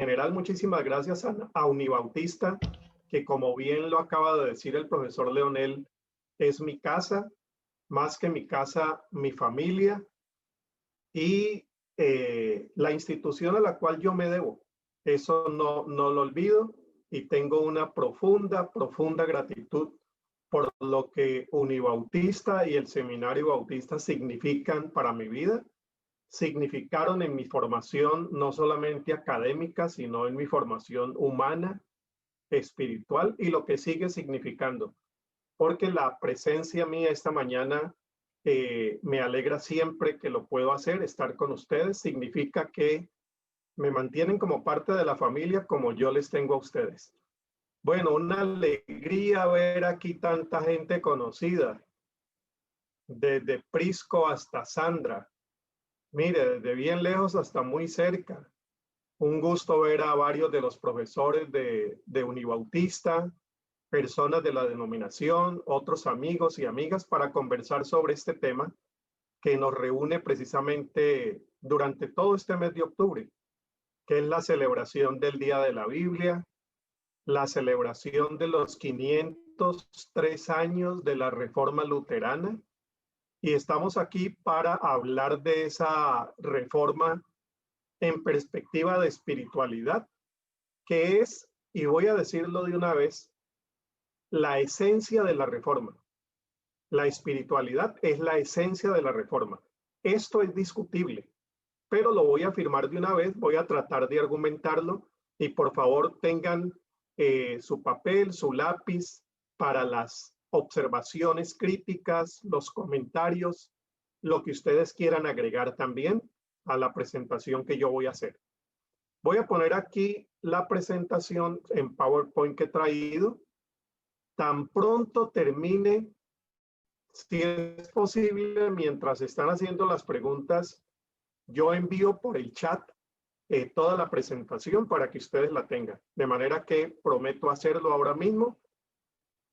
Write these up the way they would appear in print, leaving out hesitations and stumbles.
general, muchísimas gracias a Unibautista, que como bien lo acaba de decir el profesor Leonel, es mi casa, más que mi casa, mi familia y la institución a la cual yo me debo. Eso no lo olvido y tengo una profunda gratitud por lo que Unibautista y el Seminario Bautista significan para mi vida. Significaron en mi formación no solamente académica, sino en mi formación humana, espiritual y lo que sigue significando. Porque la presencia mía esta mañana me alegra siempre que lo puedo hacer, estar con ustedes. Significa que me mantienen como parte de la familia como yo les tengo a ustedes. Bueno, una alegría ver aquí tanta gente conocida, desde Prisco hasta Sandra. Mire, desde bien lejos hasta muy cerca. Un gusto ver a varios de los profesores de Unibautista, personas de la denominación, otros amigos y amigas para conversar sobre este tema que nos reúne precisamente durante todo este mes de octubre, que es la celebración del Día de la Biblia, la celebración de los 503 años de la Reforma Luterana. Y estamos aquí para hablar de esa reforma en perspectiva de espiritualidad, que es, y voy a decirlo de una vez, la esencia de la reforma. La espiritualidad es la esencia de la reforma. Esto es discutible, pero lo voy a afirmar de una vez, voy a tratar de argumentarlo y por favor tengan su papel, su lápiz para las observaciones críticas, los comentarios, lo que ustedes quieran agregar también a la presentación que yo voy a hacer. Voy a poner aquí la presentación en PowerPoint que he traído. Tan pronto termine, si es posible, mientras están haciendo las preguntas, yo envío por el chat toda la presentación para que ustedes la tengan. De manera que prometo hacerlo ahora mismo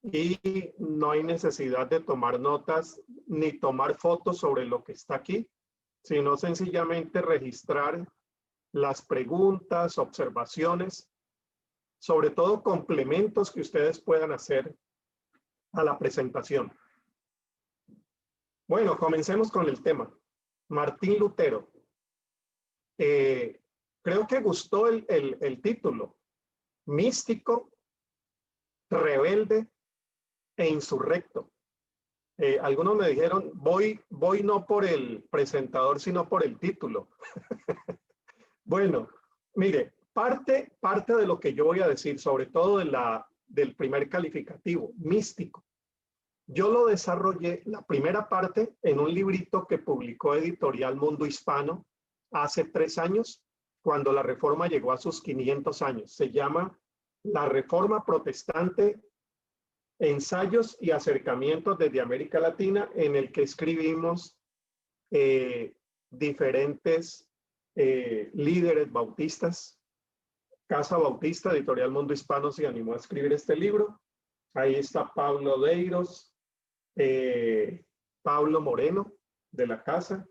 y no hay necesidad de tomar notas ni tomar fotos sobre lo que está aquí, sino sencillamente registrar las preguntas, observaciones, sobre todo complementos que ustedes puedan hacer a la presentación. Bueno, comencemos con el tema. Martín Lutero. Creo que gustó el título. Místico, rebelde e insurrecto. Algunos me dijeron, voy no por el presentador, sino por el título. Bueno, mire, parte de lo que yo voy a decir, sobre todo del primer calificativo, místico. Yo lo desarrollé, la primera parte, en un librito que publicó Editorial Mundo Hispano hace 3 años, cuando la Reforma llegó a sus 500 años. Se llama La Reforma Protestante, Ensayos y Acercamientos desde América Latina, en el que escribimos diferentes líderes bautistas. Casa Bautista, Editorial Mundo Hispano, se animó a escribir este libro. Ahí está Pablo Deiros, Pablo Moreno, de la Casa,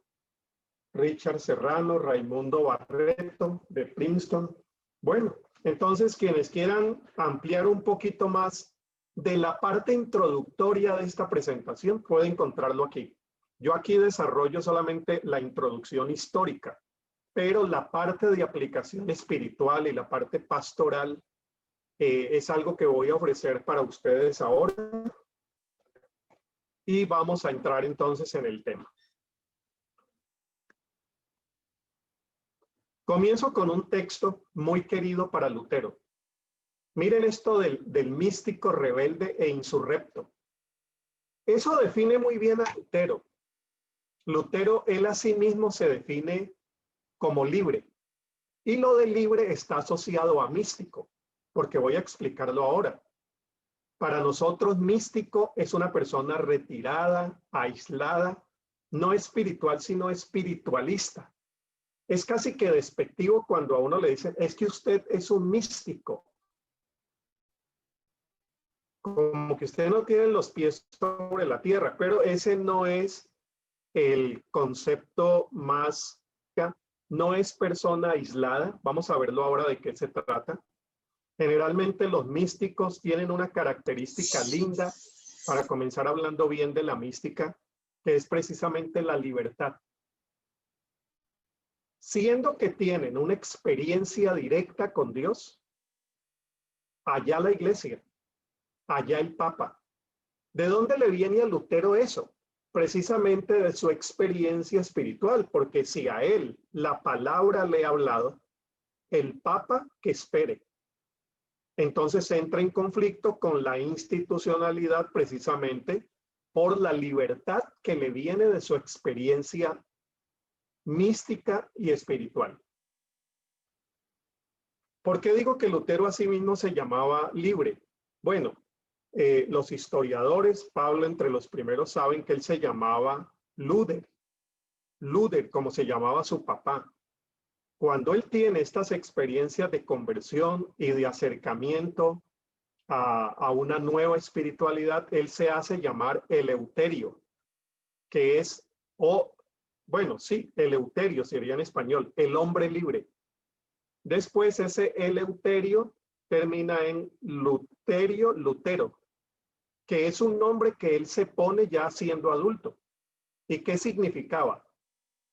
Richard Serrano, Raimundo Barreto, de Princeton. Bueno, entonces quienes quieran ampliar un poquito más de la parte introductoria de esta presentación, pueden encontrarlo aquí. Yo aquí desarrollo solamente la introducción histórica, pero la parte de aplicación espiritual y la parte pastoral es algo que voy a ofrecer para ustedes ahora. Y vamos a entrar entonces en el tema. Comienzo con un texto muy querido para Lutero. Miren esto del místico, rebelde e insurrecto. Eso define muy bien a Lutero. Lutero, él a sí mismo se define como libre. Y lo de libre está asociado a místico, porque voy a explicarlo ahora. Para nosotros, místico es una persona retirada, aislada, no espiritual, sino espiritualista. Es casi que despectivo cuando a uno le dicen, es que usted es un místico. Como que usted no tiene los pies sobre la tierra, pero ese no es el concepto más no es persona aislada. Vamos a verlo ahora de qué se trata. Generalmente los místicos tienen una característica linda, para comenzar hablando bien de la mística, que es precisamente la libertad. Siendo que tienen una experiencia directa con Dios, allá la iglesia, allá el Papa. ¿De dónde le viene a Lutero eso? Precisamente de su experiencia espiritual, porque si a él la palabra le ha hablado, el Papa que espere. Entonces entra en conflicto con la institucionalidad precisamente por la libertad que le viene de su experiencia mística y espiritual. ¿Por qué digo que Lutero a sí mismo se llamaba libre? Bueno, los historiadores, Pablo entre los primeros, saben que él se llamaba Luder, como se llamaba su papá. Cuando él tiene estas experiencias de conversión y de acercamiento a una nueva espiritualidad, él se hace llamar Eleuterio, que es, Eleuterio sería en español, el hombre libre. Después ese Eleuterio termina en Lutero, que es un nombre que él se pone ya siendo adulto. ¿Y qué significaba?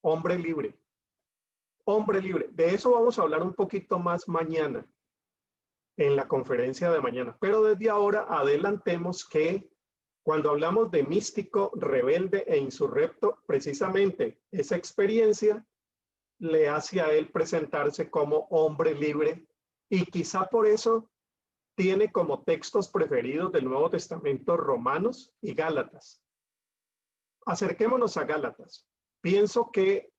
Hombre libre. Hombre libre. De eso vamos a hablar un poquito más mañana, en la conferencia de mañana. Pero desde ahora adelantemos que cuando hablamos de místico, rebelde e insurrecto, precisamente esa experiencia le hace a él presentarse como hombre libre, y quizá por eso tiene como textos preferidos del Nuevo Testamento Romanos y Gálatas. Acerquémonos a Gálatas. Pienso que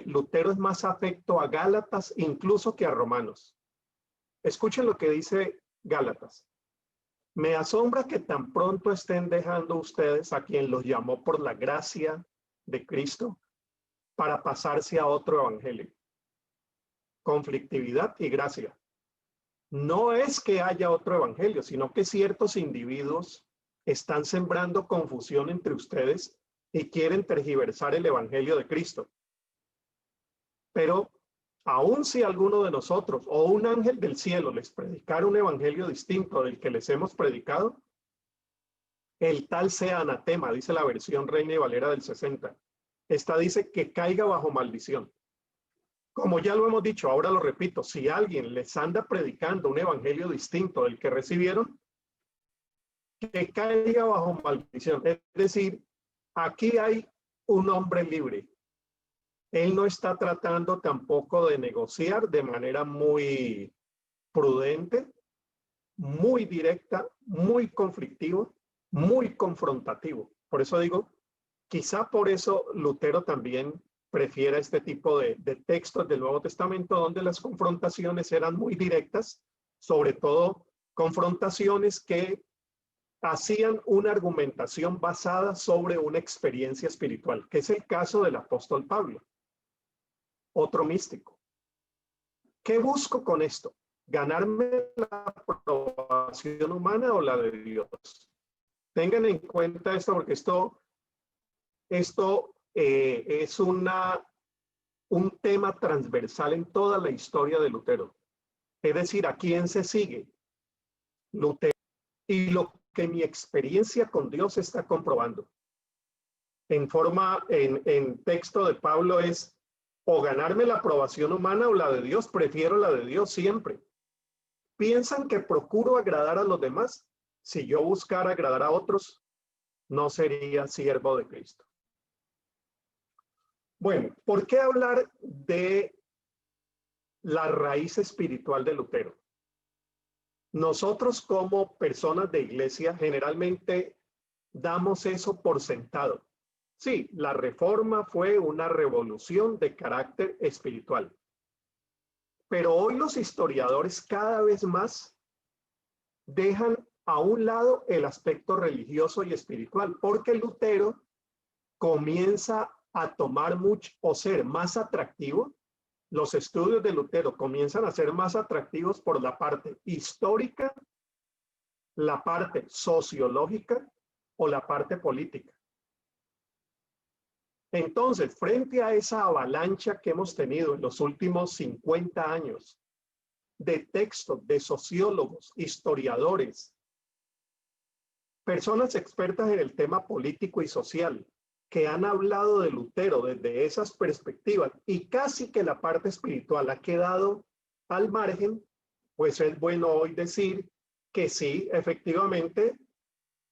Lutero es más afecto a Gálatas incluso que a Romanos. Escuchen lo que dice Gálatas. Me asombra que tan pronto estén dejando ustedes a quien los llamó por la gracia de Cristo para pasarse a otro evangelio. Conflictividad y gracia. No es que haya otro evangelio, sino que ciertos individuos están sembrando confusión entre ustedes y quieren tergiversar el evangelio de Cristo. Pero aun si alguno de nosotros o un ángel del cielo les predicara un evangelio distinto del que les hemos predicado, el tal sea anatema, dice la versión Reina y Valera del 60. Esta dice que caiga bajo maldición. Como ya lo hemos dicho, ahora lo repito, si alguien les anda predicando un evangelio distinto del que recibieron, que caiga bajo maldición. Es decir, aquí hay un hombre libre. Él no está tratando tampoco de negociar de manera muy prudente, muy directa, muy conflictivo, muy confrontativo. Por eso digo, quizá por eso Lutero también prefiere este tipo de textos del Nuevo Testamento, donde las confrontaciones eran muy directas, sobre todo confrontaciones que hacían una argumentación basada sobre una experiencia espiritual, que es el caso del apóstol Pablo, otro místico. ¿Qué busco con esto? ¿Ganarme la aprobación humana o la de Dios? Tengan en cuenta esto, porque esto es un tema transversal en toda la historia de Lutero. Es decir, ¿a quién se sigue? Lutero. Y lo que mi experiencia con Dios está comprobando. En texto de Pablo es, o ganarme la aprobación humana o la de Dios. Prefiero la de Dios siempre. ¿Piensan que procuro agradar a los demás? Si yo buscara agradar a otros, no sería siervo de Cristo. Bueno, ¿por qué hablar de la raíz espiritual de Lutero? Nosotros como personas de iglesia generalmente damos eso por sentado. Sí, la reforma fue una revolución de carácter espiritual. Pero hoy los historiadores cada vez más dejan a un lado el aspecto religioso y espiritual, porque Lutero comienza a tomar mucho o ser más atractivo. Los estudios de Lutero comienzan a ser más atractivos por la parte histórica, la parte sociológica o la parte política. Entonces, frente a esa avalancha que hemos tenido en los últimos 50 años de textos de sociólogos, historiadores, personas expertas en el tema político y social, que han hablado de Lutero desde esas perspectivas y casi que la parte espiritual ha quedado al margen, pues es bueno hoy decir que sí, efectivamente,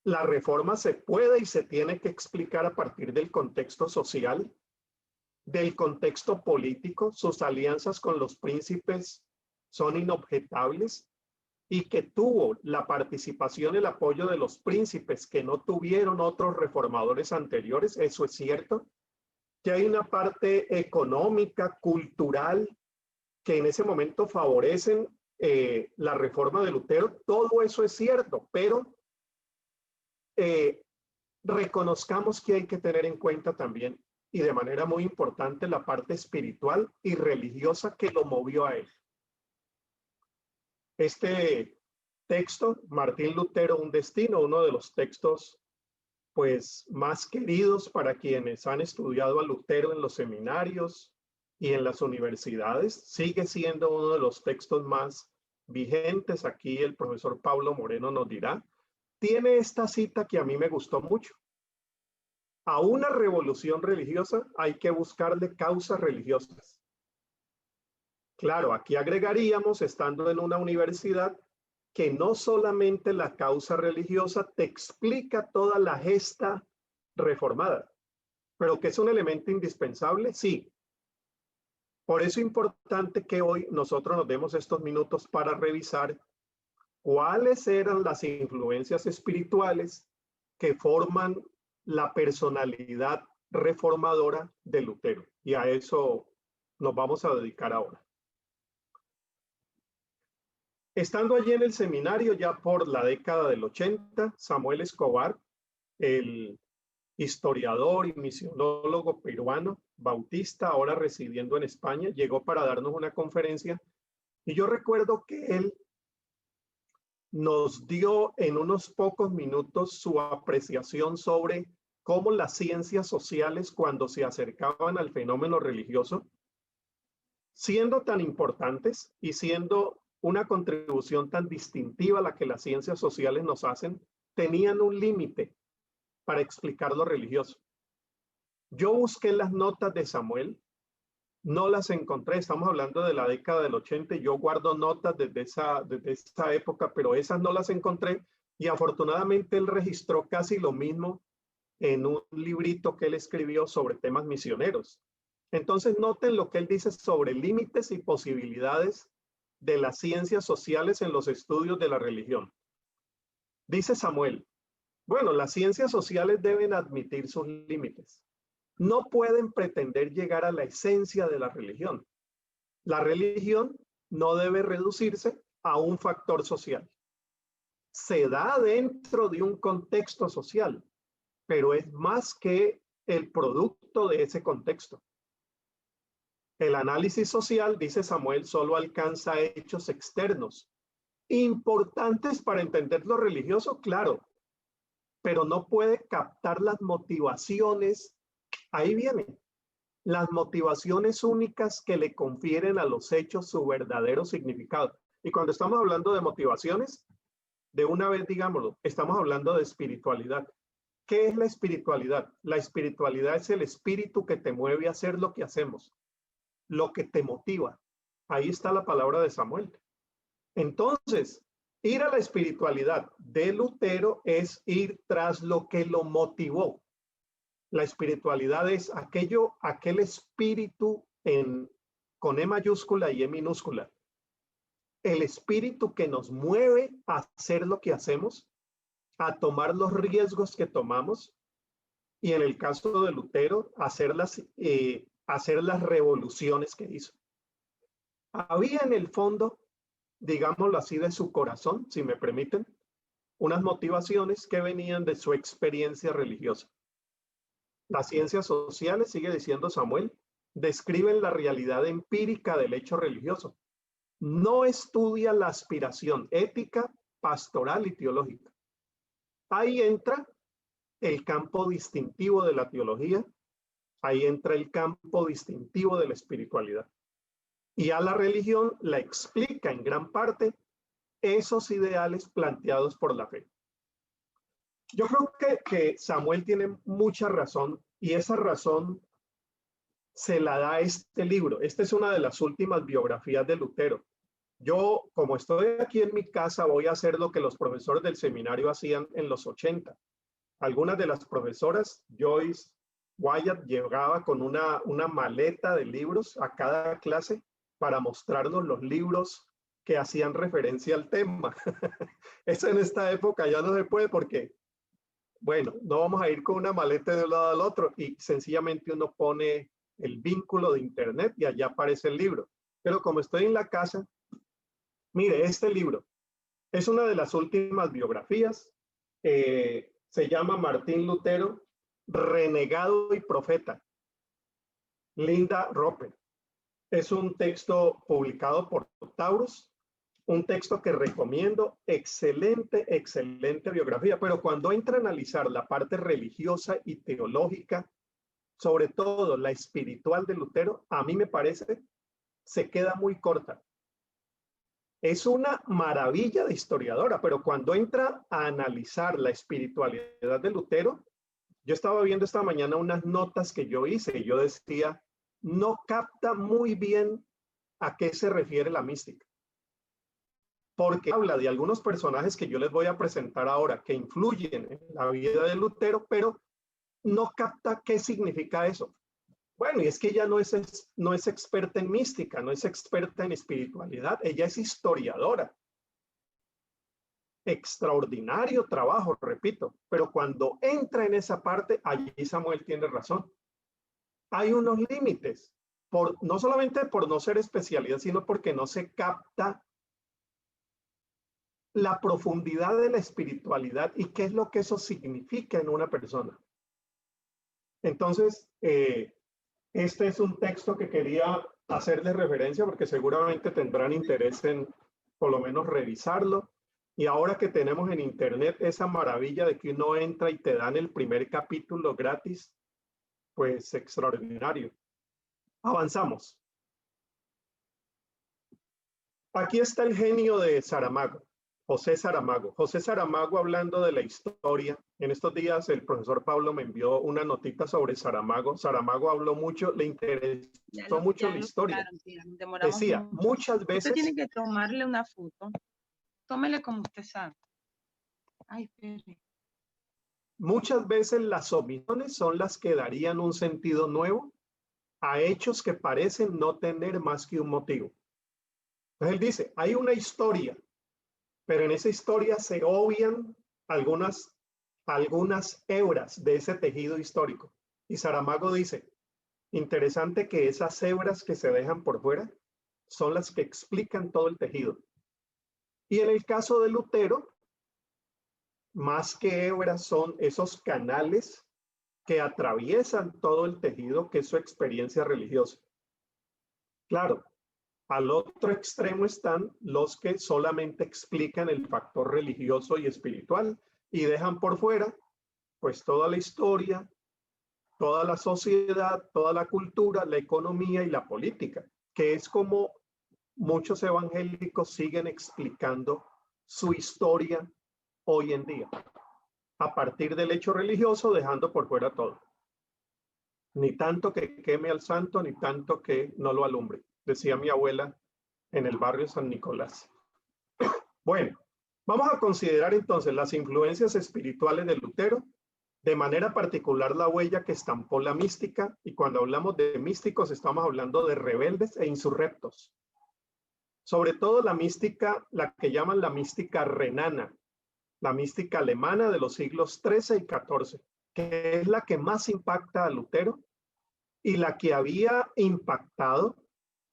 la reforma se puede y se tiene que explicar a partir del contexto social, del contexto político. Sus alianzas con los príncipes son inobjetables y que tuvo la participación y el apoyo de los príncipes que no tuvieron otros reformadores anteriores, eso es cierto. Que hay una parte económica, cultural, que en ese momento favorecen la reforma de Lutero, todo eso es cierto, pero reconozcamos que hay que tener en cuenta también, y de manera muy importante, la parte espiritual y religiosa que lo movió a él. Este texto, Martín Lutero, Un destino, uno de los textos pues más queridos para quienes han estudiado a Lutero en los seminarios y en las universidades, sigue siendo uno de los textos más vigentes. Aquí el profesor Pablo Moreno nos dirá. Tiene esta cita que a mí me gustó mucho. A una revolución religiosa hay que buscarle causas religiosas. Claro, aquí agregaríamos, estando en una universidad, que no solamente la causa religiosa te explica toda la gesta reformada, pero que es un elemento indispensable, sí. Por eso es importante que hoy nosotros nos demos estos minutos para revisar cuáles eran las influencias espirituales que forman la personalidad reformadora de Lutero. Y a eso nos vamos a dedicar ahora. Estando allí en el seminario, ya por la década del 80, Samuel Escobar, el historiador y misionólogo peruano, bautista, ahora residiendo en España, llegó para darnos una conferencia. Y yo recuerdo que él nos dio en unos pocos minutos su apreciación sobre cómo las ciencias sociales, cuando se acercaban al fenómeno religioso, siendo tan importantes y siendo una contribución tan distintiva a la que las ciencias sociales nos hacen, tenían un límite para explicar lo religioso. Yo busqué las notas de Samuel, no las encontré, estamos hablando de la década del 80, yo guardo notas desde esa época, pero esas no las encontré y afortunadamente él registró casi lo mismo en un librito que él escribió sobre temas misioneros. Entonces noten lo que él dice sobre límites y posibilidades de las ciencias sociales en los estudios de la religión. Dice Samuel, bueno, las ciencias sociales deben admitir sus límites. No pueden pretender llegar a la esencia de la religión. La religión no debe reducirse a un factor social. Se da dentro de un contexto social, pero es más que el producto de ese contexto. El análisis social, dice Samuel, solo alcanza hechos externos, importantes para entender lo religioso, claro, pero no puede captar las motivaciones. Ahí vienen las motivaciones únicas que le confieren a los hechos su verdadero significado. Y cuando estamos hablando de motivaciones, de una vez digámoslo, estamos hablando de espiritualidad. ¿Qué es la espiritualidad? La espiritualidad es el espíritu que te mueve a hacer lo que hacemos, lo que te motiva. Ahí está la palabra de Samuel. Entonces, ir a la espiritualidad de Lutero es ir tras lo que lo motivó. La espiritualidad es aquel espíritu con E mayúscula y E minúscula. El espíritu que nos mueve a hacer lo que hacemos, a tomar los riesgos que tomamos, y en el caso de Lutero, hacer las revoluciones que hizo. Había en el fondo, digámoslo así, de su corazón, si me permiten, unas motivaciones que venían de su experiencia religiosa. Las ciencias sociales, sigue diciendo Samuel, describen la realidad empírica del hecho religioso. No estudia la aspiración ética, pastoral y teológica. Ahí entra el campo distintivo de la teología Ahí entra el campo distintivo de la espiritualidad. Y a la religión la explica en gran parte esos ideales planteados por la fe. Yo creo que Samuel tiene mucha razón, y esa razón se la da este libro. Esta es una de las últimas biografías de Lutero. Yo, como estoy aquí en mi casa, voy a hacer lo que los profesores del seminario hacían en los 80. Algunas de las profesoras, Joyce, Wyatt, llegaba con una maleta de libros a cada clase para mostrarnos los libros que hacían referencia al tema. Eso en esta época ya no se puede porque, bueno, no vamos a ir con una maleta de un lado al otro y sencillamente uno pone el vínculo de internet y allá aparece el libro. Pero como estoy en la casa, mire, este libro es una de las últimas biografías. Se llama Martín Lutero, Renegado y Profeta. Linda Roper. Es un texto publicado por Taurus, un texto que recomiendo, excelente, excelente biografía, pero cuando entra a analizar la parte religiosa y teológica, sobre todo la espiritual de Lutero, a mí me parece, se queda muy corta. Es una maravilla de historiadora, pero cuando entra a analizar la espiritualidad de Lutero, yo estaba viendo esta mañana unas notas que yo hice y yo decía, no capta muy bien a qué se refiere la mística. Porque habla de algunos personajes que yo les voy a presentar ahora que influyen en la vida de Lutero, pero no capta qué significa eso. Bueno, y es que ella no es experta en mística, no es experta en espiritualidad, ella es historiadora. Extraordinario trabajo, repito, pero cuando entra en esa parte, allí Samuel tiene razón. Hay unos límites, no solamente por no ser especialidad, sino porque no se capta la profundidad de la espiritualidad y qué es lo que eso significa en una persona. Entonces, este es un texto que quería hacerles referencia porque seguramente tendrán interés en por lo menos revisarlo. Y ahora que tenemos en internet esa maravilla de que uno entra y te dan el primer capítulo gratis, pues extraordinario. Avanzamos. Aquí está el genio de Saramago, José Saramago. José Saramago, hablando de la historia, en estos días el profesor Pablo me envió una notita sobre Saramago. Saramago habló mucho, le interesó mucho la historia. Decía, muchas veces... Usted tiene que tomarle una foto. Tómele como usted sabe. Ay, espere. Muchas veces las omisiones son las que darían un sentido nuevo a hechos que parecen no tener más que un motivo. Entonces él dice, hay una historia, pero en esa historia se obvian algunas hebras de ese tejido histórico. Y Saramago dice, interesante que esas hebras que se dejan por fuera son las que explican todo el tejido. Y en el caso de Lutero, más que hebras son esos canales que atraviesan todo el tejido que es su experiencia religiosa. Claro, al otro extremo están los que solamente explican el factor religioso y espiritual y dejan por fuera pues toda la historia, toda la sociedad, toda la cultura, la economía y la política, que es como muchos evangélicos siguen explicando su historia hoy en día, a partir del hecho religioso, dejando por fuera todo. Ni tanto que queme al santo, ni tanto que no lo alumbre, decía mi abuela en el barrio San Nicolás. Bueno, vamos a considerar entonces las influencias espirituales de Lutero, de manera particular la huella que estampó la mística, y cuando hablamos de místicos estamos hablando de rebeldes e insurrectos. Sobre todo la mística, la que llaman la mística renana, la mística alemana de los siglos XIII y XIV, que es la que más impacta a Lutero y la que había impactado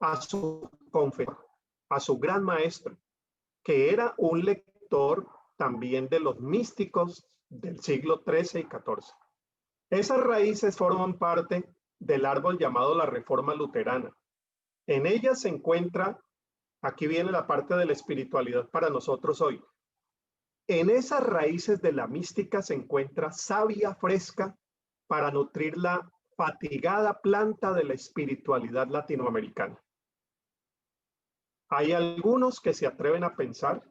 a su confesor, a su gran maestro, que era un lector también de los místicos del siglo XIII y XIV. Esas raíces forman parte del árbol llamado la Reforma Luterana. En ella se encuentra, aquí viene la parte de la espiritualidad para nosotros hoy. En esas raíces de la mística se encuentra savia fresca para nutrir la fatigada planta de la espiritualidad latinoamericana. Hay algunos que se atreven a pensar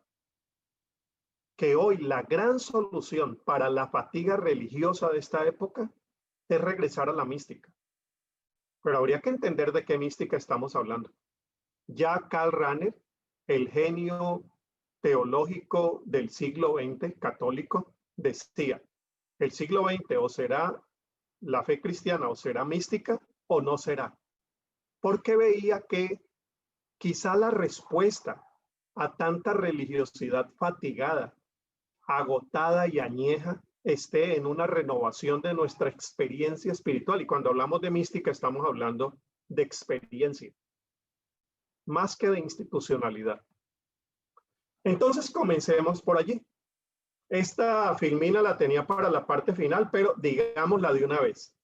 que hoy la gran solución para la fatiga religiosa de esta época es regresar a la mística. Pero habría que entender de qué mística estamos hablando. Ya Karl Rahner, el genio teológico del siglo XX, católico, decía, el siglo XX o será la fe cristiana o será mística o no será. Porque veía que quizá la respuesta a tanta religiosidad fatigada, agotada y añeja esté en una renovación de nuestra experiencia espiritual. Y cuando hablamos de mística estamos hablando de experiencia, más que de institucionalidad. Entonces comencemos por allí. Esta filmina la tenía para la parte final, pero digámosla de una vez.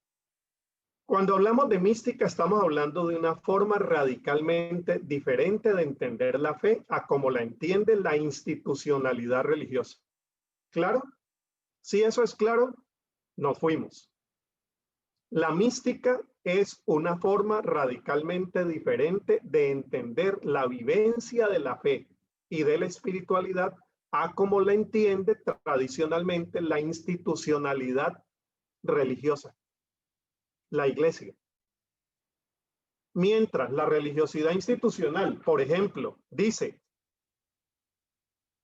Cuando hablamos de mística, estamos hablando de una forma radicalmente diferente de entender la fe a como la entiende la institucionalidad religiosa. ¿Claro? Si eso es claro, nos fuimos. La mística es una forma radicalmente diferente de entender la vivencia de la fe y de la espiritualidad a como la entiende tradicionalmente la institucionalidad religiosa, la iglesia. Mientras la religiosidad institucional, por ejemplo, dice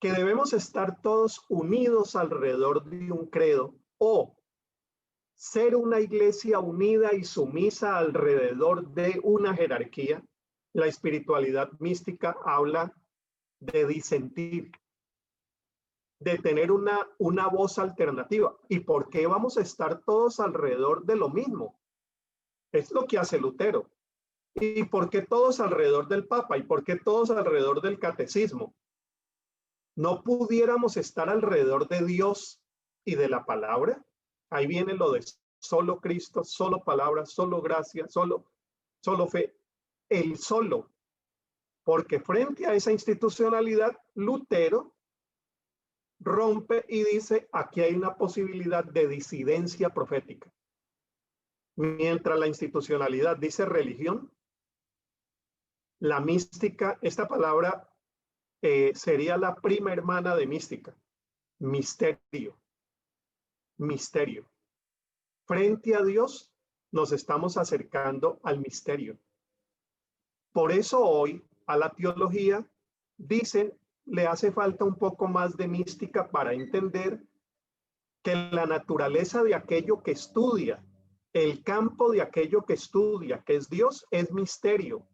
que debemos estar todos unidos alrededor de un credo o ser una iglesia unida y sumisa alrededor de una jerarquía, la espiritualidad mística habla de disentir, de tener una voz alternativa. ¿Y por qué vamos a estar todos alrededor de lo mismo? Es lo que hace Lutero. ¿Y por qué todos alrededor del Papa? ¿Y por qué todos alrededor del catecismo? ¿No pudiéramos estar alrededor de Dios y de la palabra? Ahí viene lo de solo Cristo, solo palabra, solo gracia, solo fe. El solo. Porque frente a esa institucionalidad, Lutero rompe y dice, aquí hay una posibilidad de disidencia profética. Mientras la institucionalidad dice religión, la mística, esta palabra sería la prima hermana de mística, misterio, misterio. Frente a Dios nos estamos acercando al misterio. Por eso hoy a la teología dicen, le hace falta un poco más de mística para entender que la naturaleza de aquello que estudia, el campo de aquello que estudia, que es Dios, es misterio.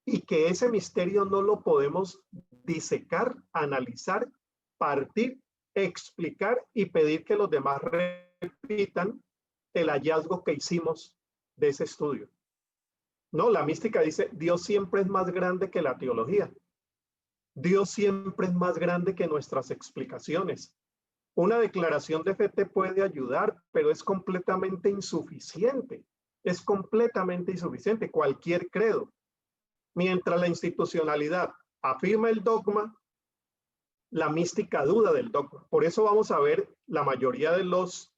Y que ese misterio no lo podemos disecar, analizar, partir, explicar y pedir que los demás repitan el hallazgo que hicimos de ese estudio. No, la mística dice, Dios siempre es más grande que la teología. Dios siempre es más grande que nuestras explicaciones. Una declaración de fe te puede ayudar, pero es completamente insuficiente. Es completamente insuficiente. Cualquier credo. Mientras la institucionalidad afirma el dogma, la mística duda del dogma. Por eso vamos a ver, la mayoría de los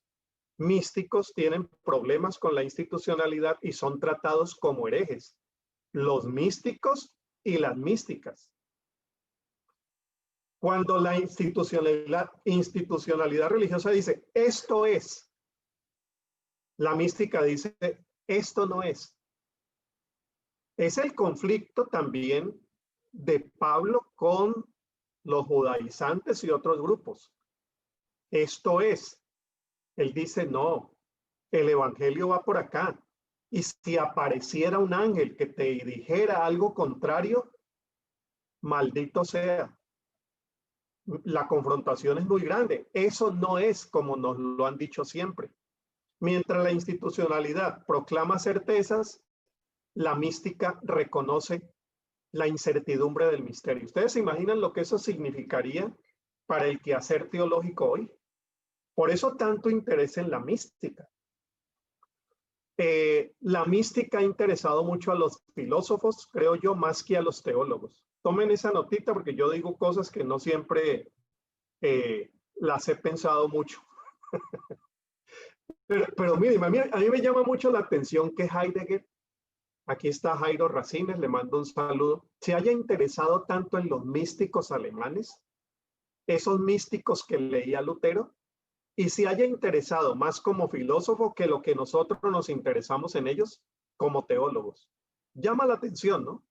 místicos tienen problemas con la institucionalidad y son tratados como herejes. Los místicos y las místicas. Cuando la institucionalidad religiosa dice, esto es, la mística dice, esto no es. Es el conflicto también de Pablo con los judaizantes y otros grupos. Esto es, él dice, no, el evangelio va por acá. Y si apareciera un ángel que te dijera algo contrario, maldito sea. La confrontación es muy grande. Eso no es como nos lo han dicho siempre. Mientras la institucionalidad proclama certezas, la mística reconoce la incertidumbre del misterio. ¿Ustedes se imaginan lo que eso significaría para el quehacer teológico hoy? Por eso tanto interés en la mística. La mística ha interesado mucho a los filósofos, creo yo, más que a los teólogos. Tomen esa notita porque yo digo cosas que no siempre las he pensado mucho. Pero mire, a mí me llama mucho la atención que Heidegger, aquí está Jairo Racines, le mando un saludo, se haya interesado tanto en los místicos alemanes, esos místicos que leía Lutero, y se haya interesado más como filósofo que lo que nosotros nos interesamos en ellos como teólogos. Llama la atención, ¿no?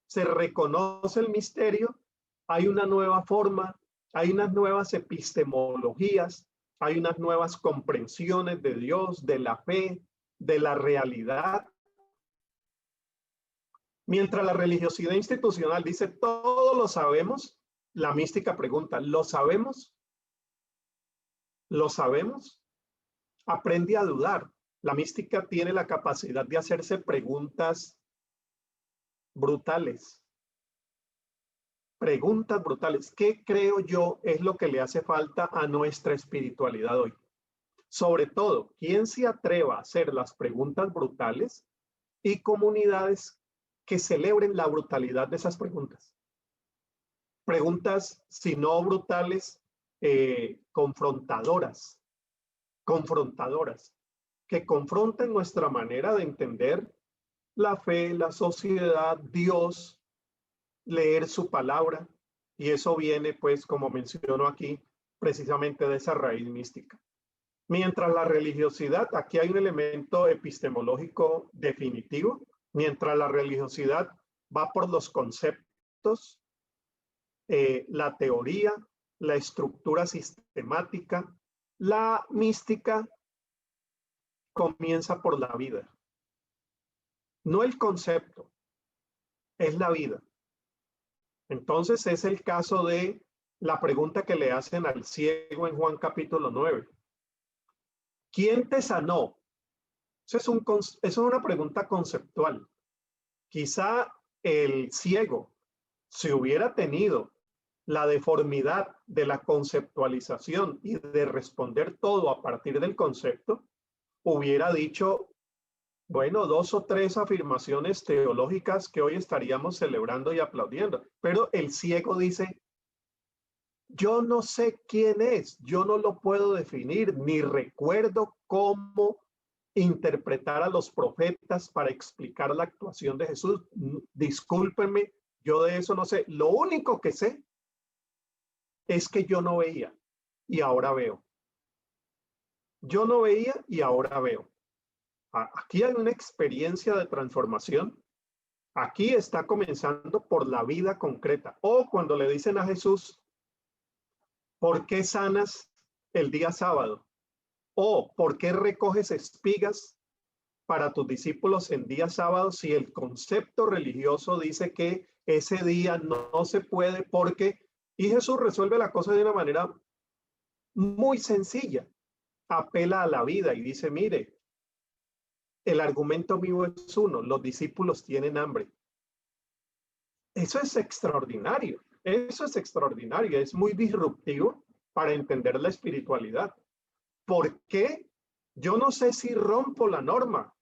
Se reconoce el misterio, hay una nueva forma, hay unas nuevas epistemologías, hay unas nuevas comprensiones de Dios, de la fe, de la realidad. Mientras la religiosidad institucional dice todo lo sabemos, la mística pregunta, ¿lo sabemos? ¿Lo sabemos? Aprende a dudar. La mística tiene la capacidad de hacerse preguntas brutales. Preguntas brutales. ¿Qué creo yo es lo que le hace falta a nuestra espiritualidad hoy? Sobre todo, ¿quién se atreva a hacer las preguntas brutales y comunidades que celebren la brutalidad de esas preguntas? Preguntas, si no brutales, confrontadoras, que confronten nuestra manera de entender la fe, la sociedad, Dios, leer su palabra, y eso viene, pues, como menciono aquí, precisamente de esa raíz mística. Mientras la religiosidad, aquí hay un elemento epistemológico definitivo, mientras la religiosidad va por los conceptos, la teoría, la estructura sistemática, la mística comienza por la vida. No el concepto, es la vida. Entonces es el caso de la pregunta que le hacen al ciego en Juan capítulo 9. ¿Quién te sanó? Eso es una pregunta conceptual. Quizá el ciego, si hubiera tenido la deformidad de la conceptualización y de responder todo a partir del concepto, hubiera dicho, bueno, 2 o 3 afirmaciones teológicas que hoy estaríamos celebrando y aplaudiendo. Pero el ciego dice, yo no sé quién es, yo no lo puedo definir, ni recuerdo cómo interpretar a los profetas para explicar la actuación de Jesús. Discúlpenme, yo de eso no sé. Lo único que sé es que yo no veía y ahora veo. Yo no veía y ahora veo. Aquí hay una experiencia de transformación. Aquí está comenzando por la vida concreta. O cuando le dicen a Jesús, ¿por qué sanas el día sábado? O ¿por qué recoges espigas para tus discípulos en día sábado si el concepto religioso dice que ese día no se puede porque... Y Jesús resuelve la cosa de una manera muy sencilla. Apela a la vida y dice, mire, el argumento mío es uno, los discípulos tienen hambre. Eso es extraordinario, es muy disruptivo para entender la espiritualidad. ¿Por qué? Yo no sé si rompo la norma.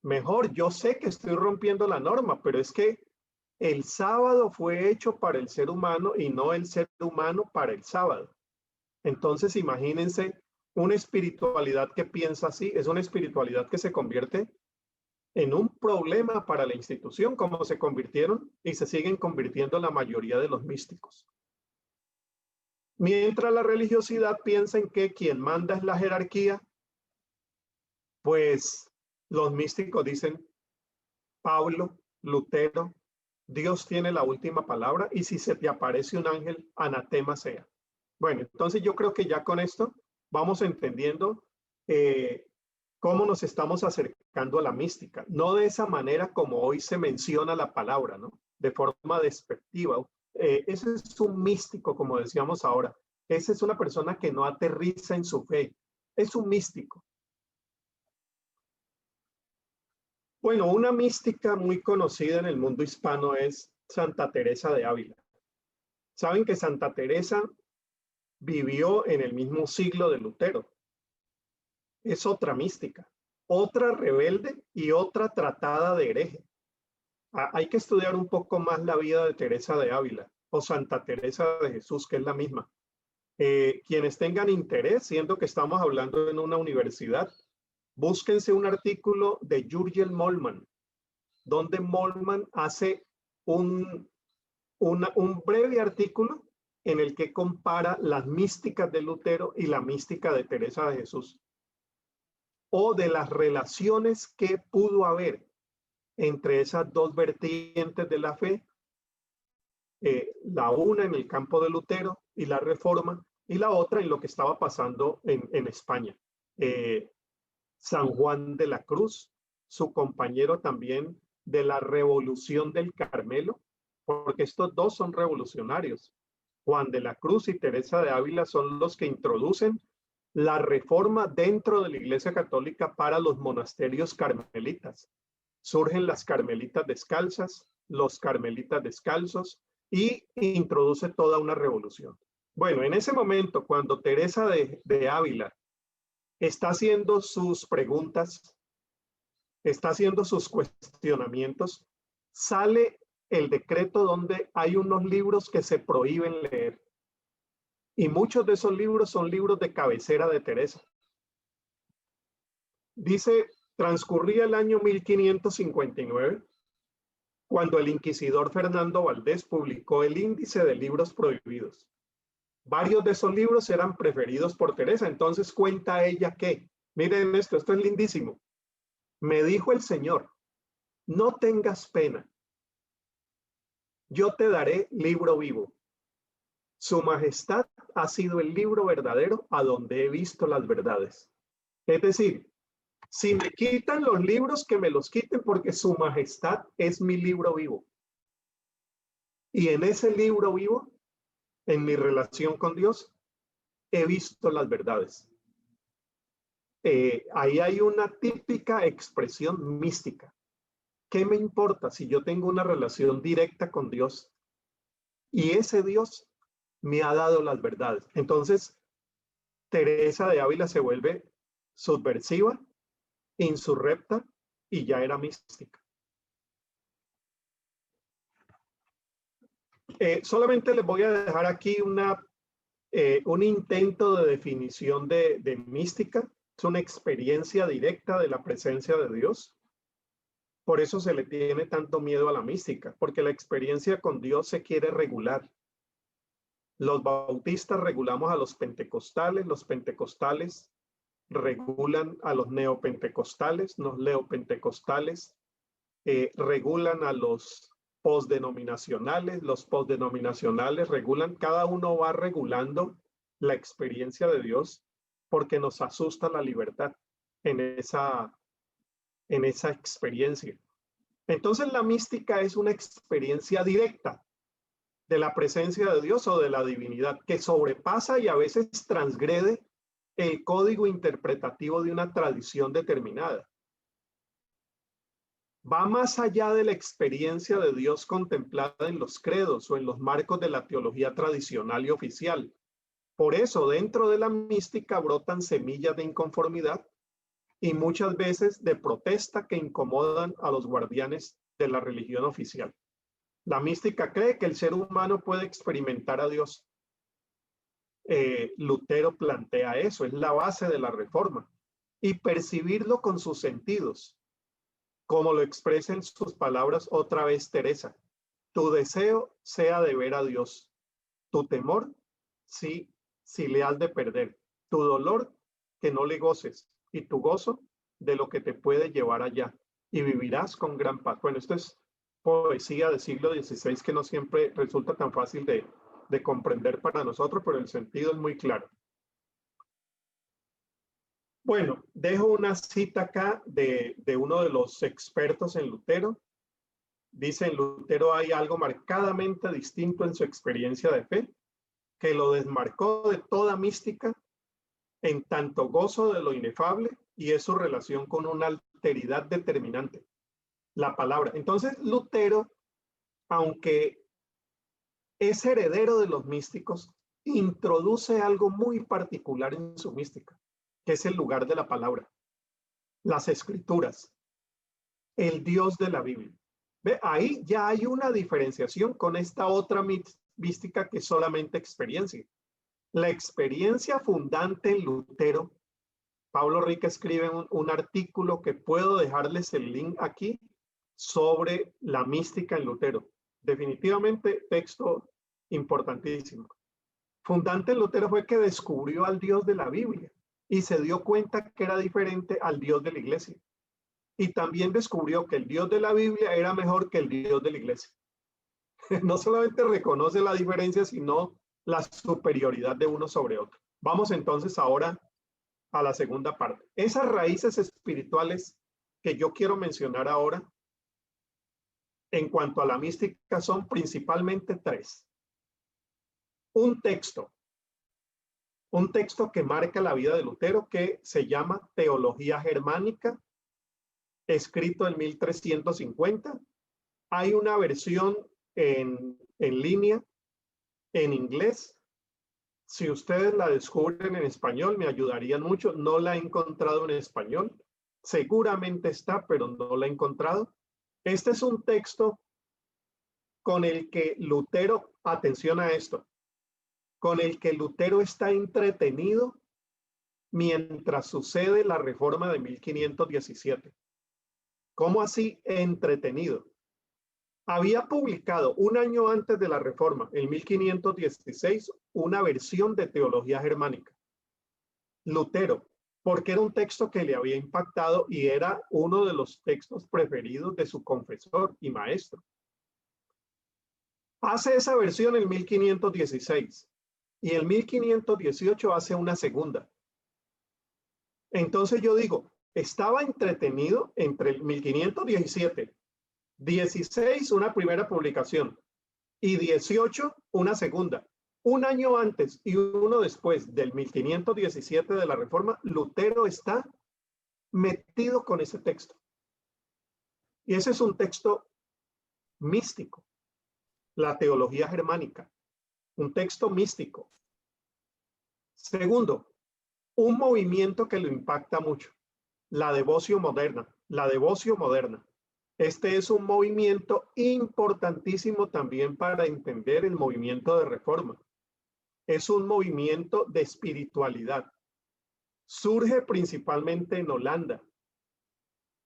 Mejor, yo sé que estoy rompiendo la norma, pero es que el sábado fue hecho para el ser humano y no el ser humano para el sábado. Entonces, imagínense una espiritualidad que piensa así, es una espiritualidad que se convierte en un problema para la institución, como se convirtieron y se siguen convirtiendo la mayoría de los místicos. Mientras la religiosidad piensa en que quien manda es la jerarquía, pues los místicos dicen, Pablo, Lutero, Dios tiene la última palabra y si se te aparece un ángel, anatema sea. Bueno, entonces yo creo que ya con esto vamos entendiendo cómo nos estamos acercando a la mística. No de esa manera como hoy se menciona la palabra, ¿no? De forma despectiva. Ese es un místico, como decíamos ahora. Esa es una persona que no aterriza en su fe. Es un místico. Bueno, una mística muy conocida en el mundo hispano es Santa Teresa de Ávila. Saben que Santa Teresa vivió en el mismo siglo de Lutero. Es otra mística, otra rebelde y otra tratada de hereje. Hay que estudiar un poco más la vida de Teresa de Ávila o Santa Teresa de Jesús, que es la misma. Quienes tengan interés, siendo que estamos hablando en una universidad, Búsquense un artículo de Jürgen Moltmann, donde Moltmann hace un breve artículo en el que compara las místicas de Lutero y la mística de Teresa de Jesús, o de las relaciones que pudo haber entre esas dos vertientes de la fe, la una en el campo de Lutero y la Reforma, y la otra en lo que estaba pasando en España. San Juan de la Cruz, su compañero también de la Revolución del Carmelo, porque estos dos son revolucionarios. Juan de la Cruz y Teresa de Ávila son los que introducen la reforma dentro de la Iglesia Católica para los monasterios carmelitas. Surgen las carmelitas descalzas, los carmelitas descalzos, y introduce toda una revolución. Bueno, en ese momento, cuando Teresa de Ávila está haciendo sus preguntas, está haciendo sus cuestionamientos, sale el decreto donde hay unos libros que se prohíben leer. Y muchos de esos libros son libros de cabecera de Teresa. Dice, transcurría el año 1559, cuando el inquisidor Fernando Valdés publicó el índice de libros prohibidos. Varios de esos libros eran preferidos por Teresa. Entonces cuenta ella que, miren esto es lindísimo. Me dijo el Señor, no tengas pena. Yo te daré libro vivo. Su majestad ha sido el libro verdadero a donde he visto las verdades. Es decir, si me quitan los libros, que me los quiten, porque su majestad es mi libro vivo. Y en ese libro vivo, en mi relación con Dios, he visto las verdades. Ahí hay una típica expresión mística. ¿Qué me importa si yo tengo una relación directa con Dios y ese Dios me ha dado las verdades? Entonces, Teresa de Ávila se vuelve subversiva, insurrecta y ya era mística. Solamente les voy a dejar aquí un intento de definición de mística. Es una experiencia directa de la presencia de Dios. Por eso se le tiene tanto miedo a la mística, porque la experiencia con Dios se quiere regular. Los bautistas regulamos a los pentecostales regulan a los neopentecostales, los neopentecostales regulan a los postdenominacionales regulan, cada uno va regulando la experiencia de Dios porque nos asusta la libertad en esa experiencia. Entonces la mística es una experiencia directa de la presencia de Dios o de la divinidad que sobrepasa y a veces transgrede el código interpretativo de una tradición determinada. Va más allá de la experiencia de Dios contemplada en los credos o en los marcos de la teología tradicional y oficial. Por eso, dentro de la mística brotan semillas de inconformidad y muchas veces de protesta que incomodan a los guardianes de la religión oficial. La mística cree que el ser humano puede experimentar a Dios. Lutero plantea eso, es la base de la Reforma, y percibirlo con sus sentidos, como lo expresa en sus palabras otra vez Teresa. Tu deseo sea de ver a Dios, tu temor, si le has de perder, tu dolor, que no le goces, y tu gozo, de lo que te puede llevar allá, y vivirás con gran paz. Bueno, esto es poesía del siglo XVI que no siempre resulta tan fácil de comprender para nosotros, pero el sentido es muy claro. Bueno, dejo una cita acá de uno de los expertos en Lutero. Dice, en Lutero hay algo marcadamente distinto en su experiencia de fe, que lo desmarcó de toda mística, en tanto gozo de lo inefable, y es su relación con una alteridad determinante, la palabra. Entonces, Lutero, aunque es heredero de los místicos, introduce algo muy particular en su mística, que es el lugar de la palabra, las escrituras, el Dios de la Biblia. ¿Ve? Ahí ya hay una diferenciación con esta otra mística que es solamente experiencia. La experiencia fundante en Lutero Pablo Rica escribe un artículo que puedo dejarles el link aquí sobre la mística en Lutero. Definitivamente texto importantísimo. Fundante en Lutero fue que descubrió al Dios de la Biblia y se dio cuenta que era diferente al Dios de la iglesia. Y también descubrió que el Dios de la Biblia era mejor que el Dios de la iglesia. No solamente reconoce la diferencia, sino la superioridad de uno sobre otro. Vamos entonces ahora a la segunda parte. Esas raíces espirituales que yo quiero mencionar ahora en cuanto a la mística son principalmente tres. Un texto que marca la vida de Lutero que se llama Teología Germánica, escrito en 1350. Hay una versión en línea, en inglés. Si ustedes la descubren en español, me ayudarían mucho. No la he encontrado en español. Seguramente está, pero no la he encontrado. Este es un texto con el que Lutero, atención a esto, con el que Lutero está entretenido mientras sucede la reforma de 1517. ¿Cómo así entretenido? Había publicado un año antes de la reforma, en 1516, una versión de Teología Germánica. Lutero, porque era un texto que le había impactado y era uno de los textos preferidos de su confesor y maestro. Hace esa versión en 1516 y en 1518 hace una segunda. Entonces yo digo, estaba entretenido entre el 1517, 16 una primera publicación y 18 una segunda. Un año antes y uno después del 1517 de la Reforma, Lutero está metido con ese texto. Y ese es un texto místico, la teología germánica, un texto místico. Segundo, un movimiento que lo impacta mucho, la devoción moderna, la devoción moderna. Este es un movimiento importantísimo también para entender el movimiento de reforma. Es un movimiento de espiritualidad. Surge principalmente en Holanda.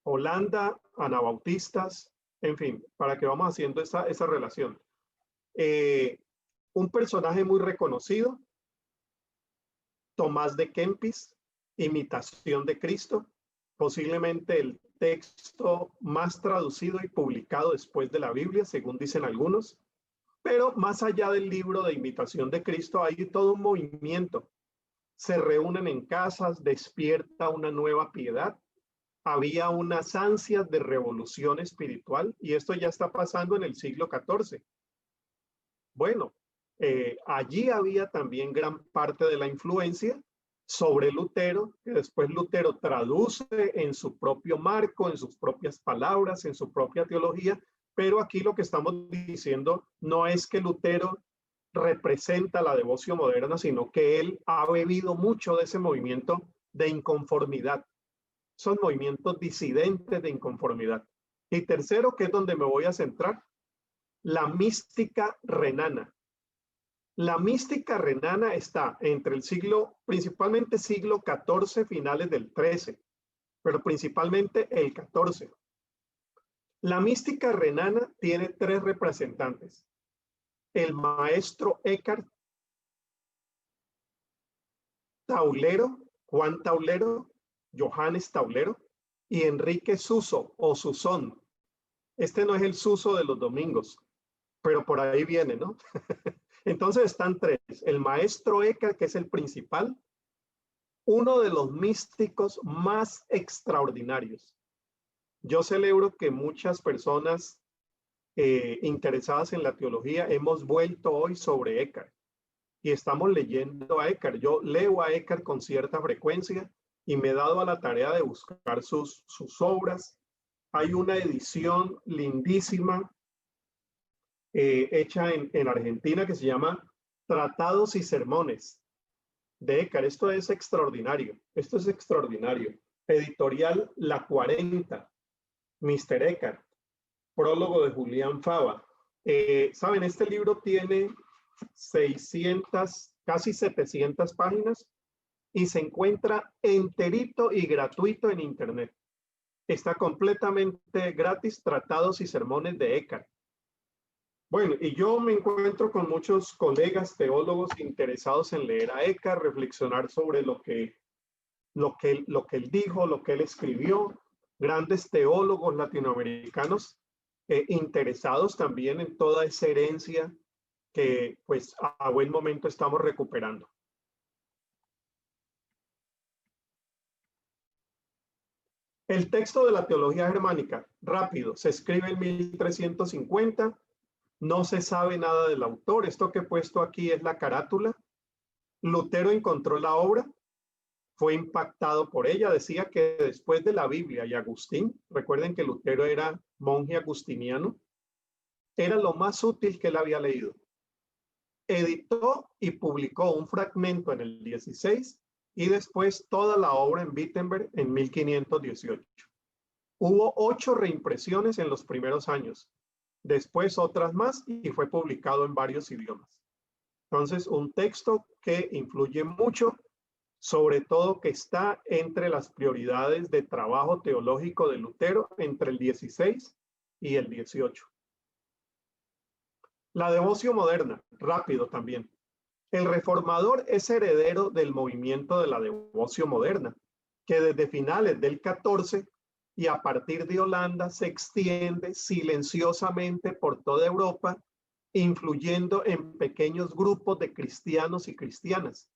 Holanda, anabautistas, en fin, para que vamos haciendo esa relación. Un personaje muy reconocido, Tomás de Kempis, Imitación de Cristo, posiblemente el texto más traducido y publicado después de la Biblia, según dicen algunos. Pero más allá del libro de Imitación de Cristo, hay todo un movimiento. Se reúnen en casas, despierta una nueva piedad. Había unas ansias de revolución espiritual y esto ya está pasando en el siglo XIV. Bueno, allí había también gran parte de la influencia sobre Lutero, que después Lutero traduce en su propio marco, en sus propias palabras, en su propia teología, pero aquí lo que estamos diciendo no es que Lutero representa la devoción moderna, sino que él ha bebido mucho de ese movimiento de inconformidad. Son movimientos disidentes de inconformidad. Y tercero, que es donde me voy a centrar, la mística renana. La mística renana está entre el siglo, principalmente siglo XIV, finales del XIII, pero principalmente el XIV. La mística renana tiene tres representantes. El maestro Eckhart Taulero, Juan Taulero, Johannes Taulero y Enrique Suso o Susón. Este no es el Suso de los domingos, pero por ahí viene, ¿no? Entonces están tres. El maestro Eckhart, que es el principal, uno de los místicos más extraordinarios. Yo celebro que muchas personas interesadas en la teología hemos vuelto hoy sobre Eckhart y estamos leyendo a Eckhart. Yo leo a Eckhart con cierta frecuencia y me he dado a la tarea de buscar sus obras. Hay una edición lindísima hecha en Argentina que se llama Tratados y Sermones de Eckhart. Esto es extraordinario. Esto es extraordinario. Editorial La 40, Mr. Eckhart. Prólogo de Julián Fava. Saben, este libro tiene 600, casi 700 páginas y se encuentra enterito y gratuito en Internet. Está completamente gratis, Tratados y Sermones de Eckhart. Bueno, y yo me encuentro con muchos colegas teólogos interesados en leer a Eckhart, reflexionar sobre lo que él dijo, lo que él escribió, grandes teólogos latinoamericanos interesados también en toda esa herencia que pues a buen momento estamos recuperando. El texto de la teología germánica, rápido, se escribe en 1350, no se sabe nada del autor. Esto que he puesto aquí es la carátula. Lutero encontró la obra, fue impactado por ella. Decía que después de la Biblia y Agustín, recuerden que Lutero era monje agustiniano, era lo más útil que él había leído. Editó y publicó un fragmento en el 16 y después toda la obra en Wittenberg en 1518. Hubo 8 reimpresiones en los primeros años, después otras más y fue publicado en varios idiomas. Entonces, un texto que influye mucho, sobre todo que está entre las prioridades de trabajo teológico de Lutero entre el 16 y el 18. La devoción moderna, rápido también. El reformador es heredero del movimiento de la devoción moderna, que desde finales del 14 y a partir de Holanda se extiende silenciosamente por toda Europa, influyendo en pequeños grupos de cristianos y cristianas.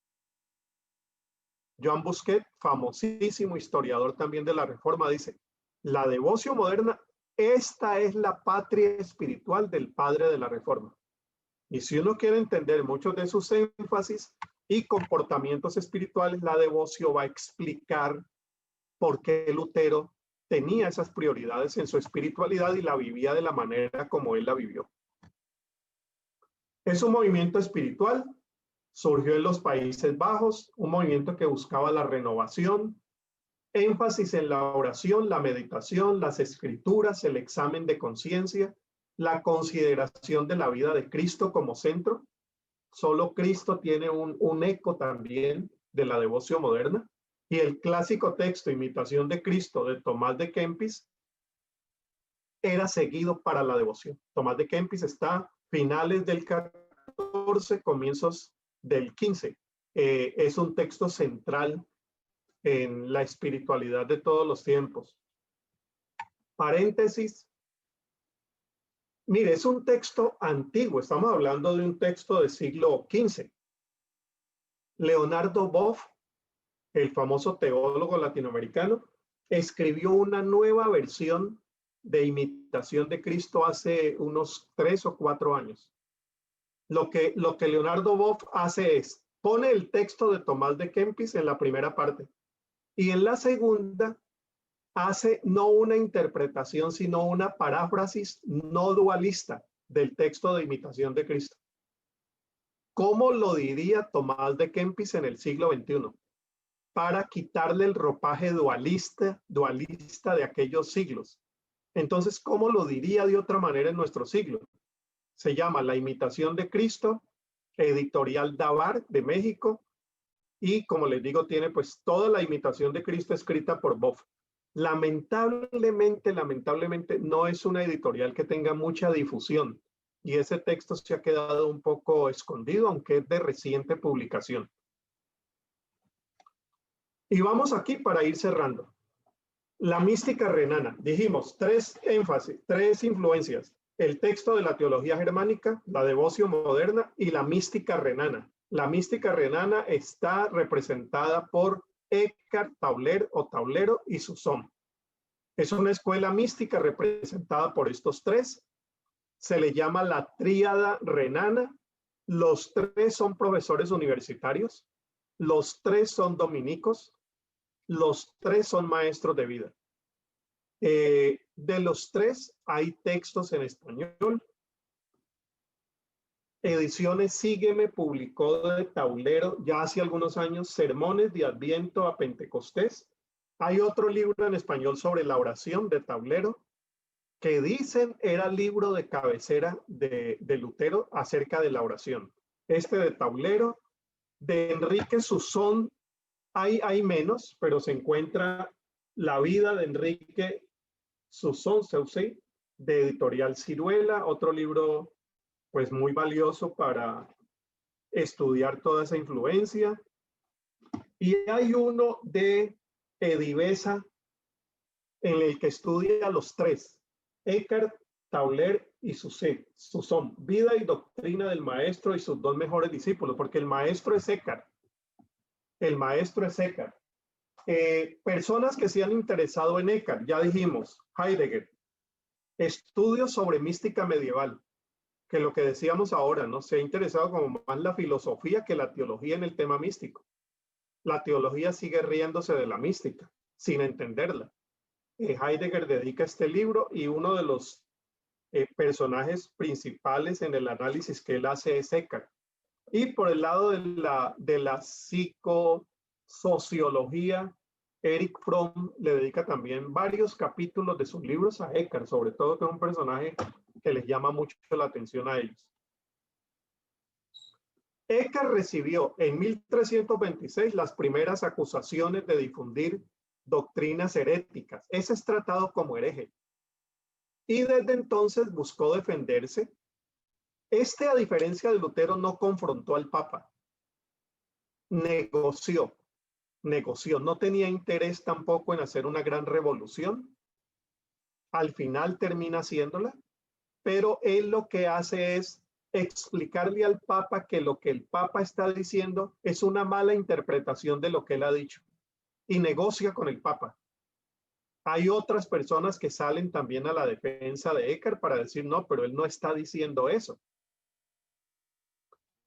Joan Busquet, famosísimo historiador también de la Reforma, dice, la devoción moderna, esta es la patria espiritual del padre de la Reforma. Y si uno quiere entender muchos de sus énfasis y comportamientos espirituales, la devoción va a explicar por qué Lutero tenía esas prioridades en su espiritualidad y la vivía de la manera como él la vivió. Es un movimiento espiritual, surgió en los Países Bajos, un movimiento que buscaba la renovación, énfasis en la oración, la meditación, las escrituras, el examen de conciencia, la consideración de la vida de Cristo como centro. Solo Cristo tiene un eco también de la devoción moderna. Y el clásico texto, Imitación de Cristo, de Tomás de Kempis, era seguido para la devoción. Tomás de Kempis está finales del 14, comienzos del 15. Es un texto central en la espiritualidad de todos los tiempos. Paréntesis. Mire, es un texto antiguo, estamos hablando de un texto del siglo XV. Leonardo Boff, el famoso teólogo latinoamericano, escribió una nueva versión de Imitación de Cristo hace unos 3 o 4 años. Lo que Leonardo Boff hace es, pone el texto de Tomás de Kempis en la primera parte y en la segunda hace no una interpretación, sino una paráfrasis no dualista del texto de Imitación de Cristo. ¿Cómo lo diría Tomás de Kempis en el siglo XXI? Para quitarle el ropaje dualista de aquellos siglos. Entonces, ¿cómo lo diría de otra manera en nuestro siglo? Se llama La Imitación de Cristo, editorial Davar de México, y como les digo, tiene pues toda la Imitación de Cristo escrita por Boff. Lamentablemente no es una editorial que tenga mucha difusión y ese texto se ha quedado un poco escondido, aunque es de reciente publicación. Y vamos aquí para ir cerrando. La mística renana. Dijimos 3 énfasis, 3 influencias. El texto de la teología germánica, la devoción moderna y la mística renana. La mística renana está representada por Eckhart Taulero y Susón. Es una escuela mística representada por estos 3. Se le llama la tríada renana. Los 3 son profesores universitarios. Los 3 son dominicos. Los 3 son maestros de vida. De los 3 hay textos en español. Ediciones Sígueme publicó de Taulero ya hace algunos años Sermones de Adviento a Pentecostés. Hay otro libro en español sobre la oración de Taulero que dicen era libro de cabecera de Lutero acerca de la oración. Este de Taulero, de Enrique Susón, Hay menos, pero se encuentra La vida de Enrique Saussure, de Editorial Ciruela, otro libro pues muy valioso para estudiar toda esa influencia. Y hay uno de Edivesa en el que estudia los tres, Eckhart, Tauler y Susón, vida y doctrina del maestro y sus dos mejores discípulos, porque el maestro es Eckhart. El maestro es Eckhart. Personas que se han interesado en Eckhart, ya dijimos, Heidegger, estudios sobre mística medieval, que lo que decíamos ahora, ¿no? Se ha interesado como más la filosofía que la teología en el tema místico. La teología sigue riéndose de la mística, sin entenderla. Heidegger dedica este libro y uno de los personajes principales en el análisis que él hace es Eckhart. Y por el lado de la psicosociología, Eric Fromm le dedica también varios capítulos de sus libros a Eckhart, sobre todo que es un personaje que les llama mucho la atención a ellos. Eckhart recibió en 1326 las primeras acusaciones de difundir doctrinas heréticas. Ese es tratado como hereje. Y desde entonces buscó defenderse. A diferencia de Lutero, no confrontó al Papa. Negoció, no tenía interés tampoco en hacer una gran revolución. Al final termina haciéndola, pero él lo que hace es explicarle al Papa que lo que el Papa está diciendo es una mala interpretación de lo que él ha dicho y negocia con el Papa. Hay otras personas que salen también a la defensa de Eckhart para decir no, pero él no está diciendo eso.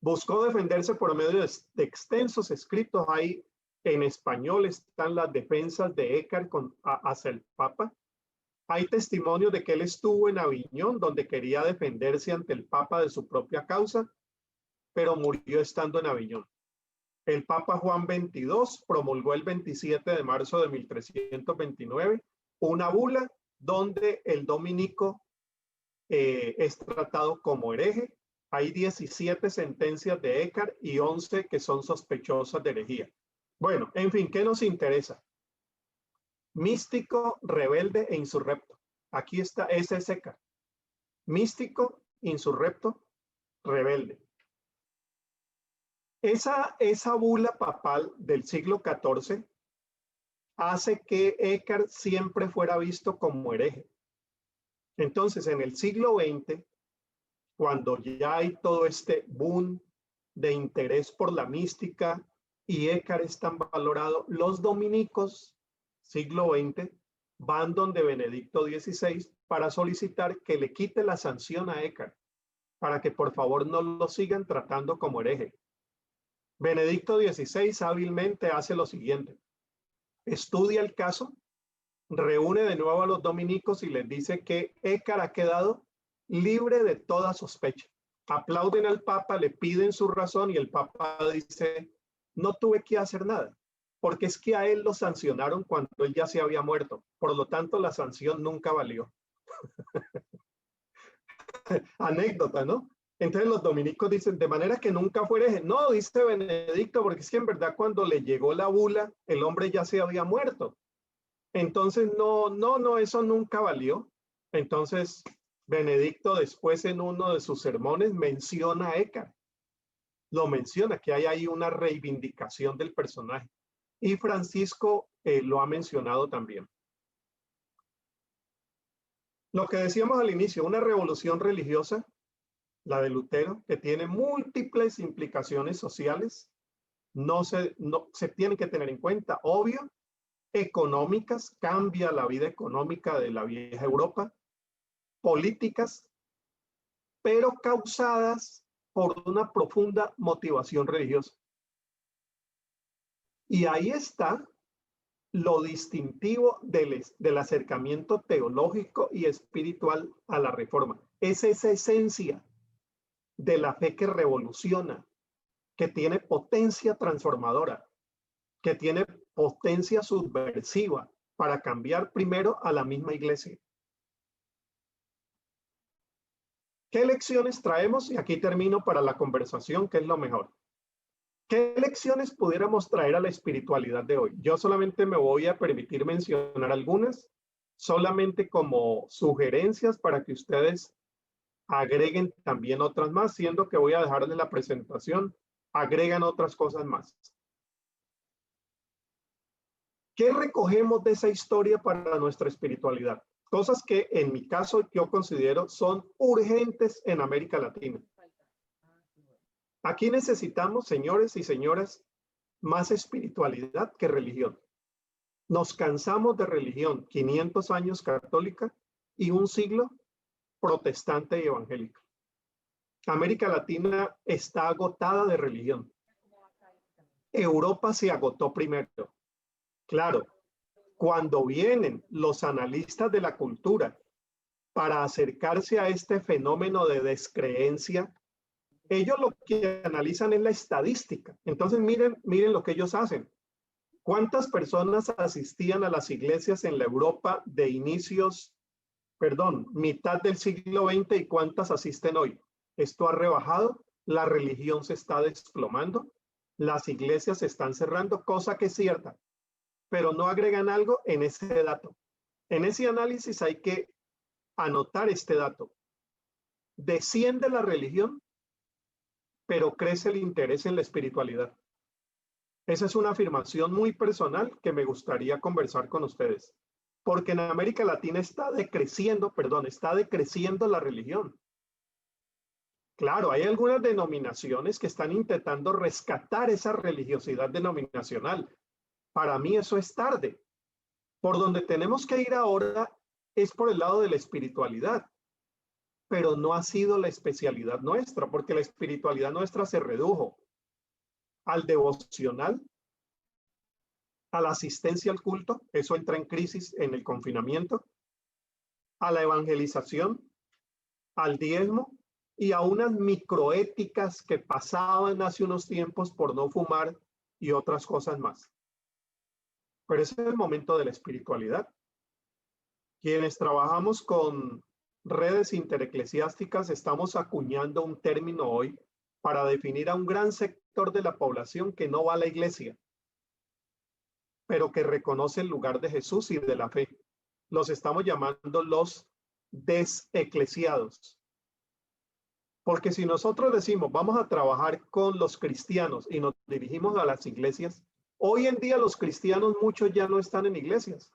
Buscó defenderse por medio de extensos escritos. Ahí en español están las defensas de Eckhart hacia el Papa. Hay testimonios de que él estuvo en Aviñón, donde quería defenderse ante el Papa de su propia causa, pero murió estando en Aviñón. El Papa Juan XXII promulgó el 27 de marzo de 1329 una bula donde el dominico es tratado como hereje. Hay 17 sentencias de Eckhart y 11 que son sospechosas de herejía. Bueno, en fin, ¿qué nos interesa? Místico, rebelde e insurrecto. Aquí está, ese es Eckhart. Místico, insurrecto, rebelde. Esa bula papal del siglo XIV hace que Eckhart siempre fuera visto como hereje. Entonces, en el siglo XX, cuando ya hay todo este boom de interés por la mística y Eckhart es tan valorado, los dominicos, siglo XX, van donde Benedicto XVI para solicitar que le quite la sanción a Eckhart, para que por favor no lo sigan tratando como hereje. Benedicto XVI hábilmente hace lo siguiente: estudia el caso, reúne de nuevo a los dominicos y les dice que Eckhart ha quedado libre de toda sospecha. Aplauden al Papa, le piden su razón y el Papa dice, no tuve que hacer nada, porque es que a él lo sancionaron cuando él ya se había muerto. Por lo tanto, la sanción nunca valió. Anécdota, ¿no? Entonces los dominicos dicen, de manera que nunca fue hereje. No, dice Benedicto, porque es que en verdad cuando le llegó la bula, el hombre ya se había muerto. Entonces, no, eso nunca valió. Entonces, Benedicto después en uno de sus sermones menciona a Eckhart. Lo menciona, que hay ahí una reivindicación del personaje. Y Francisco lo ha mencionado también. Lo que decíamos al inicio, una revolución religiosa, la de Lutero, que tiene múltiples implicaciones sociales, no se tienen que tener en cuenta, obvio, económicas, cambia la vida económica de la vieja Europa, políticas, pero causadas por una profunda motivación religiosa. Y ahí está lo distintivo del acercamiento teológico y espiritual a la reforma. Es esa esencia de la fe que revoluciona, que tiene potencia transformadora, que tiene potencia subversiva para cambiar primero a la misma iglesia. ¿Qué lecciones traemos? Y aquí termino para la conversación, que es lo mejor. ¿Qué lecciones pudiéramos traer a la espiritualidad de hoy? Yo solamente me voy a permitir mencionar algunas, solamente como sugerencias para que ustedes agreguen también otras más, siendo que voy a dejarles la presentación, agregan otras cosas más. ¿Qué recogemos de esa historia para nuestra espiritualidad? Cosas que en mi caso yo considero son urgentes en América Latina. Aquí necesitamos, señores y señoras, más espiritualidad que religión. Nos cansamos de religión, 500 años católica y un siglo protestante y evangélica. América Latina está agotada de religión. Europa se agotó primero. Claro, cuando vienen los analistas de la cultura para acercarse a este fenómeno de descreencia, ellos lo que analizan es la estadística. Entonces miren lo que ellos hacen. ¿Cuántas personas asistían a las iglesias en la Europa de mitad del siglo XX y cuántas asisten hoy? Esto ha rebajado, la religión se está desplomando, las iglesias se están cerrando, cosa que es cierta, pero no agregan algo en ese dato. En ese análisis hay que anotar este dato. Desciende la religión, pero crece el interés en la espiritualidad. Esa es una afirmación muy personal que me gustaría conversar con ustedes, porque en América Latina está decreciendo la religión. Claro, hay algunas denominaciones que están intentando rescatar esa religiosidad denominacional. Para mí eso es tarde. Por donde tenemos que ir ahora es por el lado de la espiritualidad, pero no ha sido la especialidad nuestra, porque la espiritualidad nuestra se redujo al devocional, a la asistencia al culto, eso entra en crisis en el confinamiento, a la evangelización, al diezmo y a unas microéticas que pasaban hace unos tiempos por no fumar y otras cosas más. Pero ese es el momento de la espiritualidad. Quienes trabajamos con redes intereclesiásticas estamos acuñando un término hoy para definir a un gran sector de la población que no va a la iglesia, pero que reconoce el lugar de Jesús y de la fe. Los estamos llamando los deseclesiados. Porque si nosotros decimos vamos a trabajar con los cristianos y nos dirigimos a las iglesias, hoy en día los cristianos muchos ya no están en iglesias.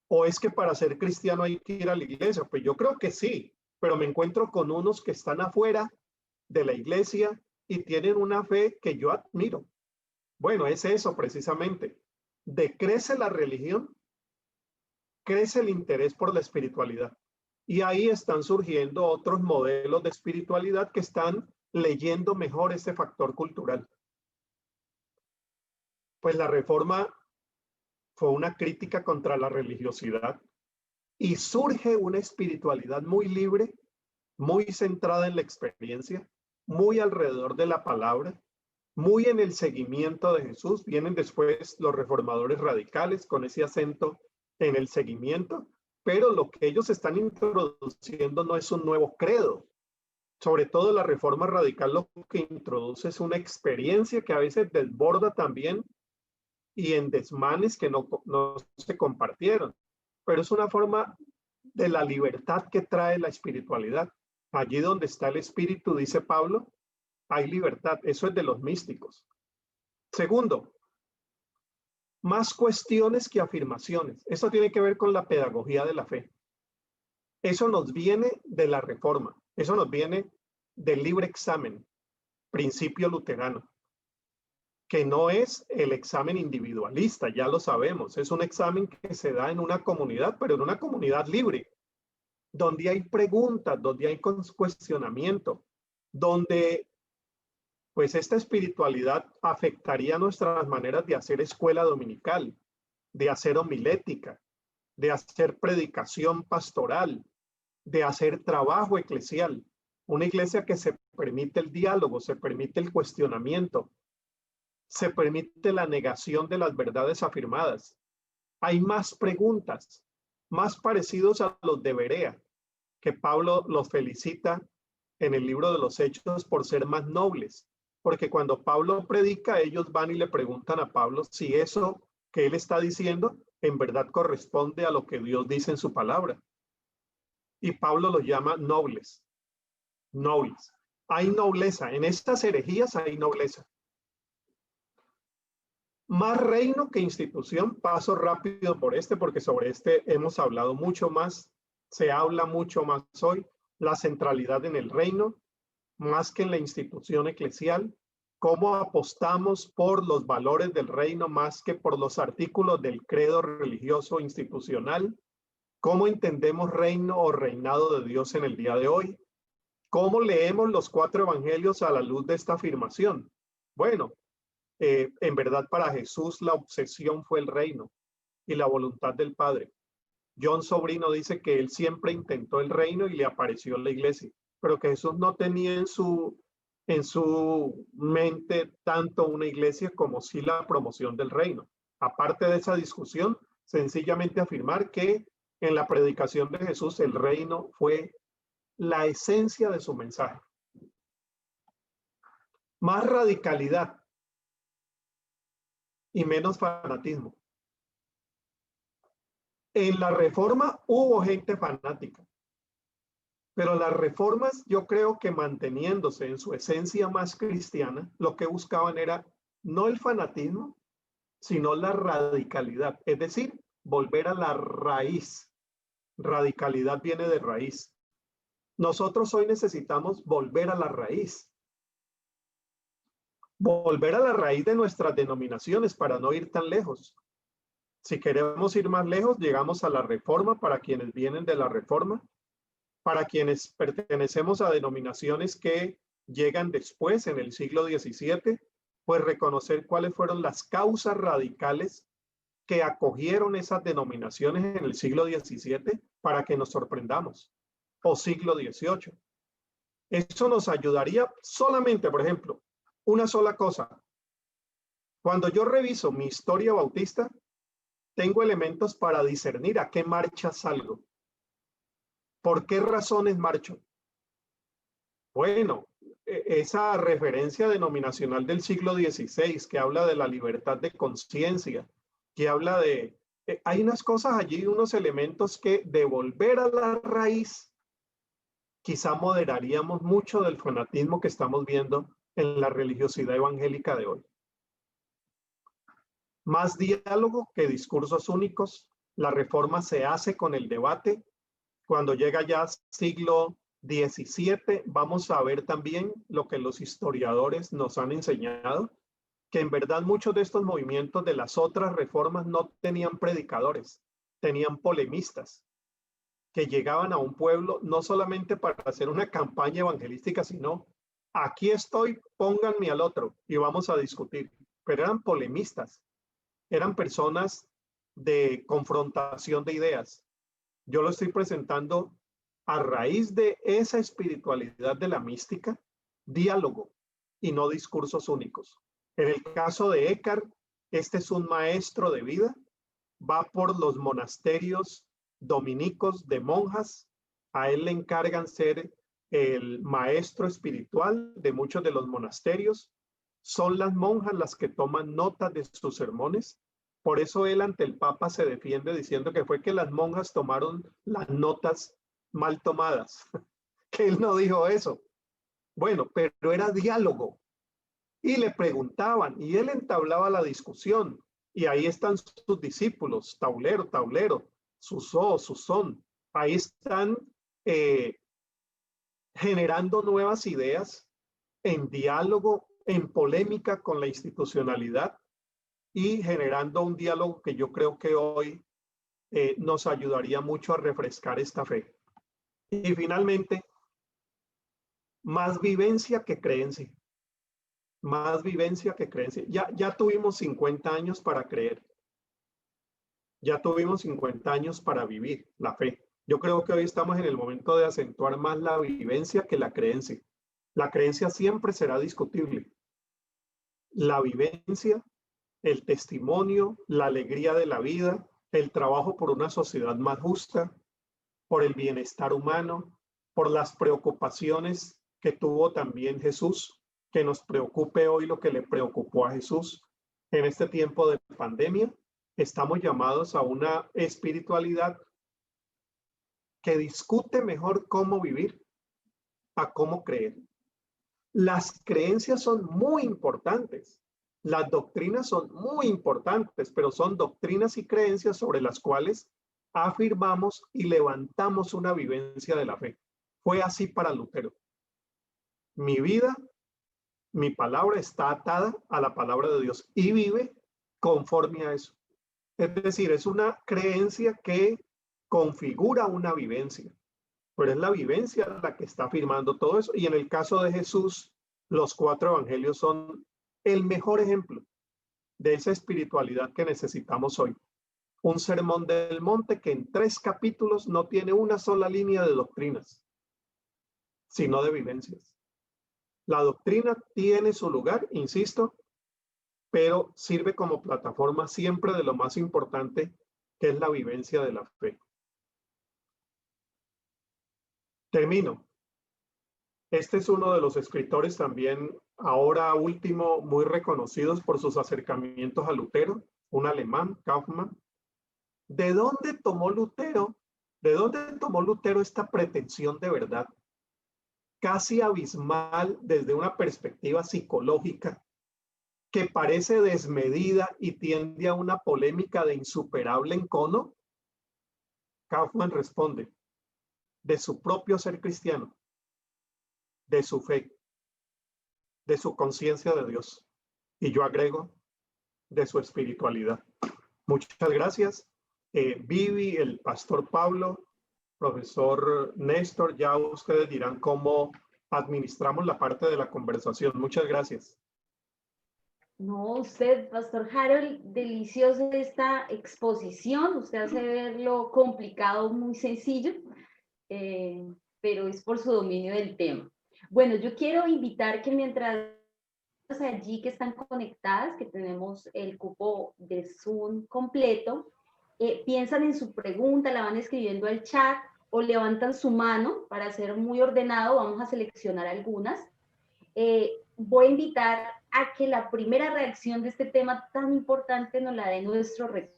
¿O es que para ser cristiano hay que ir a la iglesia? Pues yo creo que sí, pero me encuentro con unos que están afuera de la iglesia y tienen una fe que yo admiro. Bueno, es eso precisamente. Decrece la religión, crece el interés por la espiritualidad. Y ahí están surgiendo otros modelos de espiritualidad que están leyendo mejor este factor cultural. Pues la reforma fue una crítica contra la religiosidad y surge una espiritualidad muy libre, muy centrada en la experiencia, muy alrededor de la palabra, muy en el seguimiento de Jesús. Vienen después los reformadores radicales con ese acento en el seguimiento, pero lo que ellos están introduciendo no es un nuevo credo. Sobre todo la reforma radical lo que introduce es una experiencia que a veces desborda también y en desmanes que no se compartieron. Pero es una forma de la libertad que trae la espiritualidad. Allí donde está el espíritu, dice Pablo, hay libertad. Eso es de los místicos. Segundo, más cuestiones que afirmaciones. Eso tiene que ver con la pedagogía de la fe. Eso nos viene de la reforma. Eso nos viene del libre examen, principio luterano, que no es el examen individualista, ya lo sabemos. Es un examen que se da en una comunidad, pero en una comunidad libre, donde hay preguntas, donde hay cuestionamiento, donde pues esta espiritualidad afectaría nuestras maneras de hacer escuela dominical, de hacer homilética, de hacer predicación pastoral, de hacer trabajo eclesial. Una iglesia que se permite el diálogo, se permite el cuestionamiento, se permite la negación de las verdades afirmadas. Hay más preguntas, más parecidos a los de Berea, que Pablo los felicita en el libro de los Hechos por ser más nobles. porque cuando Pablo predica, ellos van y le preguntan a Pablo si eso que él está diciendo en verdad corresponde a lo que Dios dice en su palabra. Y Pablo los llama nobles, nobles. Hay nobleza, en estas herejías hay nobleza. Más reino que institución, paso rápido por porque sobre este hemos hablado mucho más, se habla mucho más hoy, la centralidad en el reino, más que en la institución eclesial, cómo apostamos por los valores del reino más que por los artículos del credo religioso institucional, cómo entendemos reino o reinado de Dios en el día de hoy, cómo leemos los 4 evangelios a la luz de esta afirmación. Bueno, en verdad para Jesús la obsesión fue el reino y la voluntad del Padre. John Sobrino dice que él siempre intentó el reino y le apareció la iglesia, pero que Jesús no tenía en su mente tanto una iglesia como sí la promoción del reino. Aparte de esa discusión, sencillamente afirmar que en la predicación de Jesús el reino fue la esencia de su mensaje. Más radicalidad y menos fanatismo. En la Reforma hubo gente fanática, pero las reformas yo creo que manteniéndose en su esencia más cristiana, lo que buscaban era no el fanatismo, sino la radicalidad, es decir, volver a la raíz. Radicalidad viene de raíz. Nosotros hoy necesitamos volver a la raíz. Volver a la raíz de nuestras denominaciones para no ir tan lejos. Si queremos ir más lejos, llegamos a la Reforma para quienes vienen de la Reforma, para quienes pertenecemos a denominaciones que llegan después en el siglo XVII, pues reconocer cuáles fueron las causas radicales que acogieron esas denominaciones en el siglo XVII para que nos sorprendamos, o siglo XVIII. Eso nos ayudaría solamente, por ejemplo, una sola cosa. Cuando yo reviso mi historia bautista, tengo elementos para discernir a qué marcha salgo. ¿Por qué razones marcho? Bueno, esa referencia denominacional del siglo XVI que habla de la libertad de conciencia, que habla de... hay unas cosas allí, unos elementos que de volver a la raíz, quizá moderaríamos mucho del fanatismo que estamos viendo en la religiosidad evangélica de hoy. Más diálogo que discursos únicos. La reforma se hace con el debate. Cuando llega ya siglo XVII, vamos a ver también lo que los historiadores nos han enseñado, que en verdad muchos de estos movimientos de las otras reformas no tenían predicadores, tenían polemistas que llegaban a un pueblo no solamente para hacer una campaña evangelística, sino aquí estoy, pónganme al otro y vamos a discutir. Pero eran polemistas, eran personas de confrontación de ideas. Yo lo estoy presentando a raíz de esa espiritualidad de la mística, diálogo y no discursos únicos. En el caso de Eckhart, este es un maestro de vida, va por los monasterios dominicos de monjas, a él le encargan ser el maestro espiritual de muchos de los monasterios, son las monjas las que toman notas de sus sermones. Por eso él ante el Papa se defiende diciendo que fue que las monjas tomaron las notas mal tomadas, que él no dijo eso. Bueno, pero era diálogo. Y le preguntaban y él entablaba la discusión. Y ahí están sus discípulos, taulero, Susón. Ahí están generando nuevas ideas en diálogo, en polémica con la institucionalidad y generando un diálogo que yo creo que hoy nos ayudaría mucho a refrescar esta fe. Y finalmente, más vivencia que creencia. Más vivencia que creencia. Ya tuvimos 50 años para creer. Ya tuvimos 50 años para vivir la fe. Yo creo que hoy estamos en el momento de acentuar más la vivencia que la creencia. La creencia siempre será discutible. La vivencia, el testimonio, la alegría de la vida, el trabajo por una sociedad más justa, por el bienestar humano, por las preocupaciones que tuvo también Jesús que nos preocupe hoy lo que le preocupó a Jesús en este tiempo de pandemia. Estamos llamados a una espiritualidad que discute mejor cómo vivir, a cómo creer. Las creencias son muy importantes. Las doctrinas son muy importantes, pero son doctrinas y creencias sobre las cuales afirmamos y levantamos una vivencia de la fe. Fue así para Lutero. Mi vida, mi palabra está atada a la palabra de Dios y vive conforme a eso. Es decir, es una creencia que configura una vivencia, pero es la vivencia la que está afirmando todo eso. Y en el caso de Jesús, los 4 evangelios son el mejor ejemplo de esa espiritualidad que necesitamos hoy. Un sermón del monte que en 3 capítulos no tiene una sola línea de doctrinas, sino de vivencias. La doctrina tiene su lugar, insisto, pero sirve como plataforma siempre de lo más importante, que es la vivencia de la fe. Termino. Este es uno de los escritores también, ahora último, muy reconocidos por sus acercamientos a Lutero, un alemán, Kaufmann. ¿De dónde tomó Lutero? ¿De dónde tomó Lutero esta pretensión de verdad? Casi abismal desde una perspectiva psicológica, que parece desmedida y tiende a una polémica de insuperable encono. Kaufmann responde: de su propio ser cristiano, de su fe, de su conciencia de Dios. Y yo agrego, de su espiritualidad. Muchas gracias. Vivi, el pastor Pablo, profesor Néstor, ya ustedes dirán cómo administramos la parte de la conversación. Muchas gracias. No, usted, Pastor Harold, deliciosa esta exposición. Usted hace ver lo complicado muy sencillo, pero es por su dominio del tema. Bueno, yo quiero invitar que mientras allí que están conectadas, que tenemos el cupo de Zoom completo, piensan en su pregunta, la van escribiendo al chat o levantan su mano para ser muy ordenado. Vamos a seleccionar algunas. Voy a invitar a que la primera reacción de este tema tan importante nos la dé nuestro rector,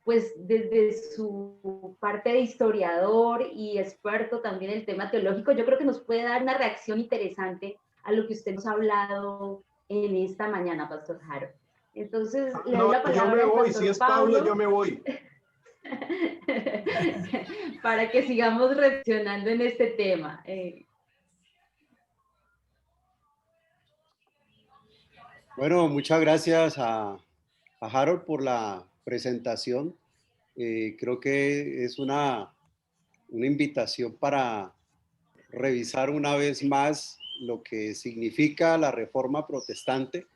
pues desde su parte de historiador y experto también en el tema teológico. Yo creo que nos puede dar una reacción interesante a lo que usted nos ha hablado en esta mañana, Pastor Harold. Entonces, le doy la palabra yo me al voy, Pastor si es Pablo, Pablo, yo me voy. para que sigamos reflexionando en este tema. Bueno, muchas gracias a Harold por la presentación. Creo que es una invitación para revisar una vez más lo que significa la Reforma Protestante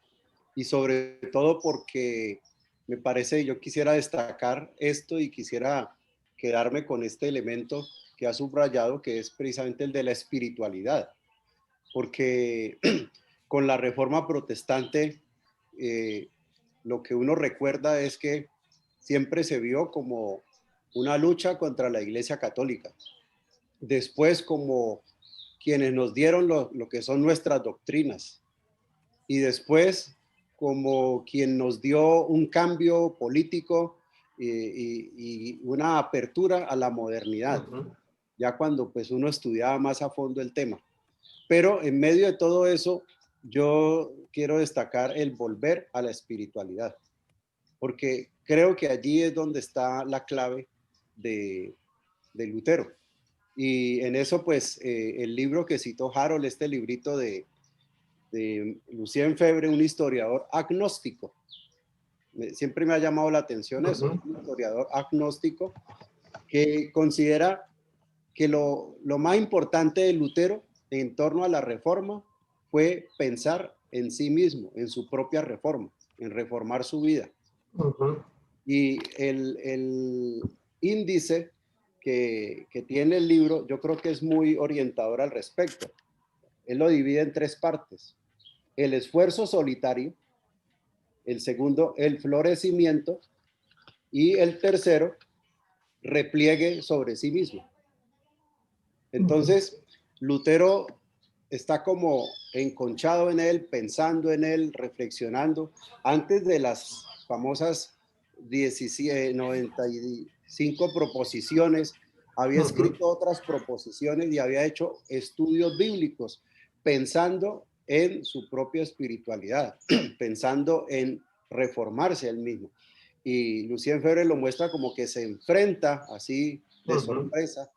y sobre todo porque me parece, yo quisiera destacar esto y quisiera quedarme con este elemento que ha subrayado, que es precisamente el de la espiritualidad, porque con la Reforma Protestante lo que uno recuerda es que siempre se vio como una lucha contra la Iglesia Católica. Después como quienes nos dieron lo que son nuestras doctrinas. Y después como quien nos dio un cambio político y una apertura a la modernidad. Ya cuando pues uno estudiaba más a fondo el tema. Pero en medio de todo eso, yo quiero destacar el volver a la espiritualidad, porque creo que allí es donde está la clave de Lutero. Y en eso, pues, el libro que citó Harold, este librito de Lucien Febvre, un historiador agnóstico, siempre me ha llamado la atención eso, un historiador agnóstico que considera que lo más importante de Lutero en torno a la reforma fue pensar en sí mismo, en su propia reforma, en reformar su vida. Y el índice que tiene el libro, yo creo que es muy orientador al respecto. Él lo divide en 3 partes. El esfuerzo solitario, el segundo, el florecimiento, y el tercero, repliegue sobre sí mismo. Entonces, Lutero está como enconchado en él, pensando en él, reflexionando. Antes de las famosas 95 proposiciones, había escrito otras proposiciones y había hecho estudios bíblicos, pensando en su propia espiritualidad, pensando en reformarse él mismo. Y Lucien Febvre lo muestra como que se enfrenta así de sorpresa.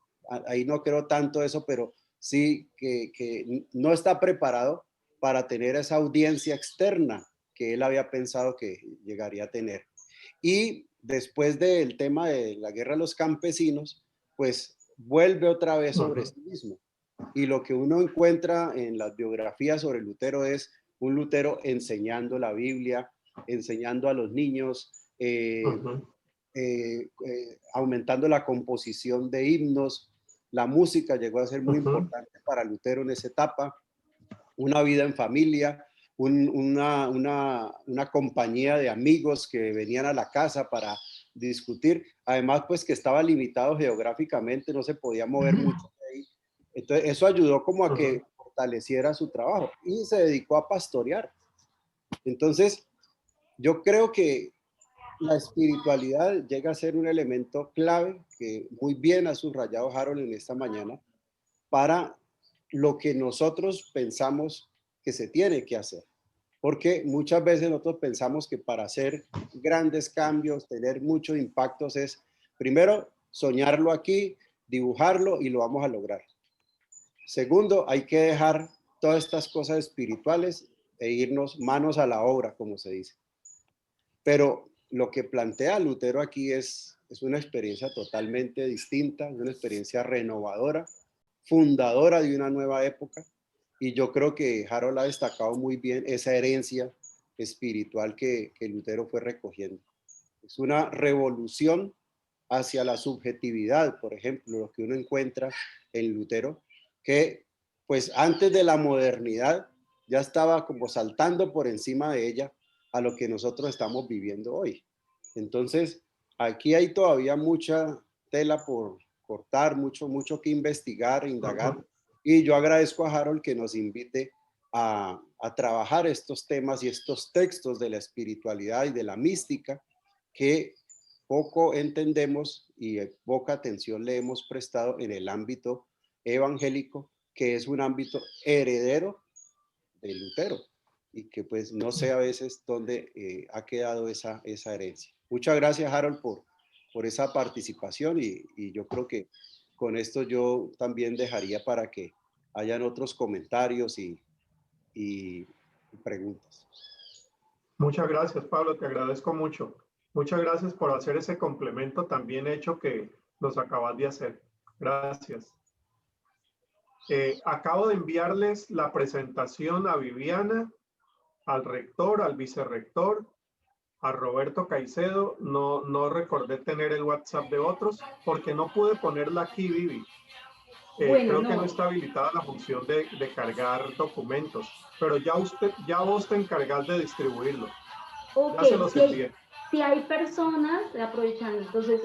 Ahí no creo tanto eso, pero sí que no está preparado para tener esa audiencia externa que él había pensado que llegaría a tener. Y después del tema de la guerra de los campesinos, pues vuelve otra vez sobre sí mismo. Y lo que uno encuentra en las biografías sobre Lutero es un Lutero enseñando la Biblia, enseñando a los niños, aumentando la composición de himnos. La música llegó a ser muy importante para Lutero en esa etapa. Una vida en familia, una compañía de amigos que venían a la casa para discutir. Además, pues que estaba limitado geográficamente, no se podía mover mucho de ahí. Entonces, eso ayudó como a que fortaleciera su trabajo y se dedicó a pastorear. Entonces, yo creo que la espiritualidad llega a ser un elemento clave que muy bien ha subrayado Harold en esta mañana para lo que nosotros pensamos que se tiene que hacer. Porque muchas veces nosotros pensamos que para hacer grandes cambios, tener muchos impactos es, primero, soñarlo aquí, dibujarlo y lo vamos a lograr. Segundo, hay que dejar todas estas cosas espirituales e irnos manos a la obra, como se dice. Pero lo que plantea Lutero aquí es una experiencia totalmente distinta, una experiencia renovadora, fundadora de una nueva época. Y yo creo que Harold ha destacado muy bien esa herencia espiritual que Lutero fue recogiendo. Es una revolución hacia la subjetividad, por ejemplo, lo que uno encuentra en Lutero, que pues antes de la modernidad ya estaba como saltando por encima de ella a lo que nosotros estamos viviendo hoy. Entonces, aquí hay todavía mucha tela por cortar, mucho que investigar, indagar. Y yo agradezco a Harold que nos invite a trabajar estos temas y estos textos de la espiritualidad y de la mística que poco entendemos y poca atención le hemos prestado en el ámbito evangélico, que es un ámbito heredero de Lutero y que pues no sé a veces dónde ha quedado esa herencia. Muchas gracias, Harold, por esa participación y yo creo que con esto yo también dejaría para que hayan otros comentarios y preguntas. Muchas gracias, Pablo, te agradezco mucho. Muchas gracias por hacer ese complemento tan bien hecho que nos acabas de hacer. Gracias. Acabo de enviarles la presentación a Viviana, al rector, al vicerrector, a Roberto Caicedo. No recordé tener el WhatsApp de otros porque no pude ponerla aquí, Vivi. Creo que no está habilitada la función de cargar documentos, pero ya vos te encargás de distribuirlo. Ok, ya se los envié. Si hay personas, aprovechando, entonces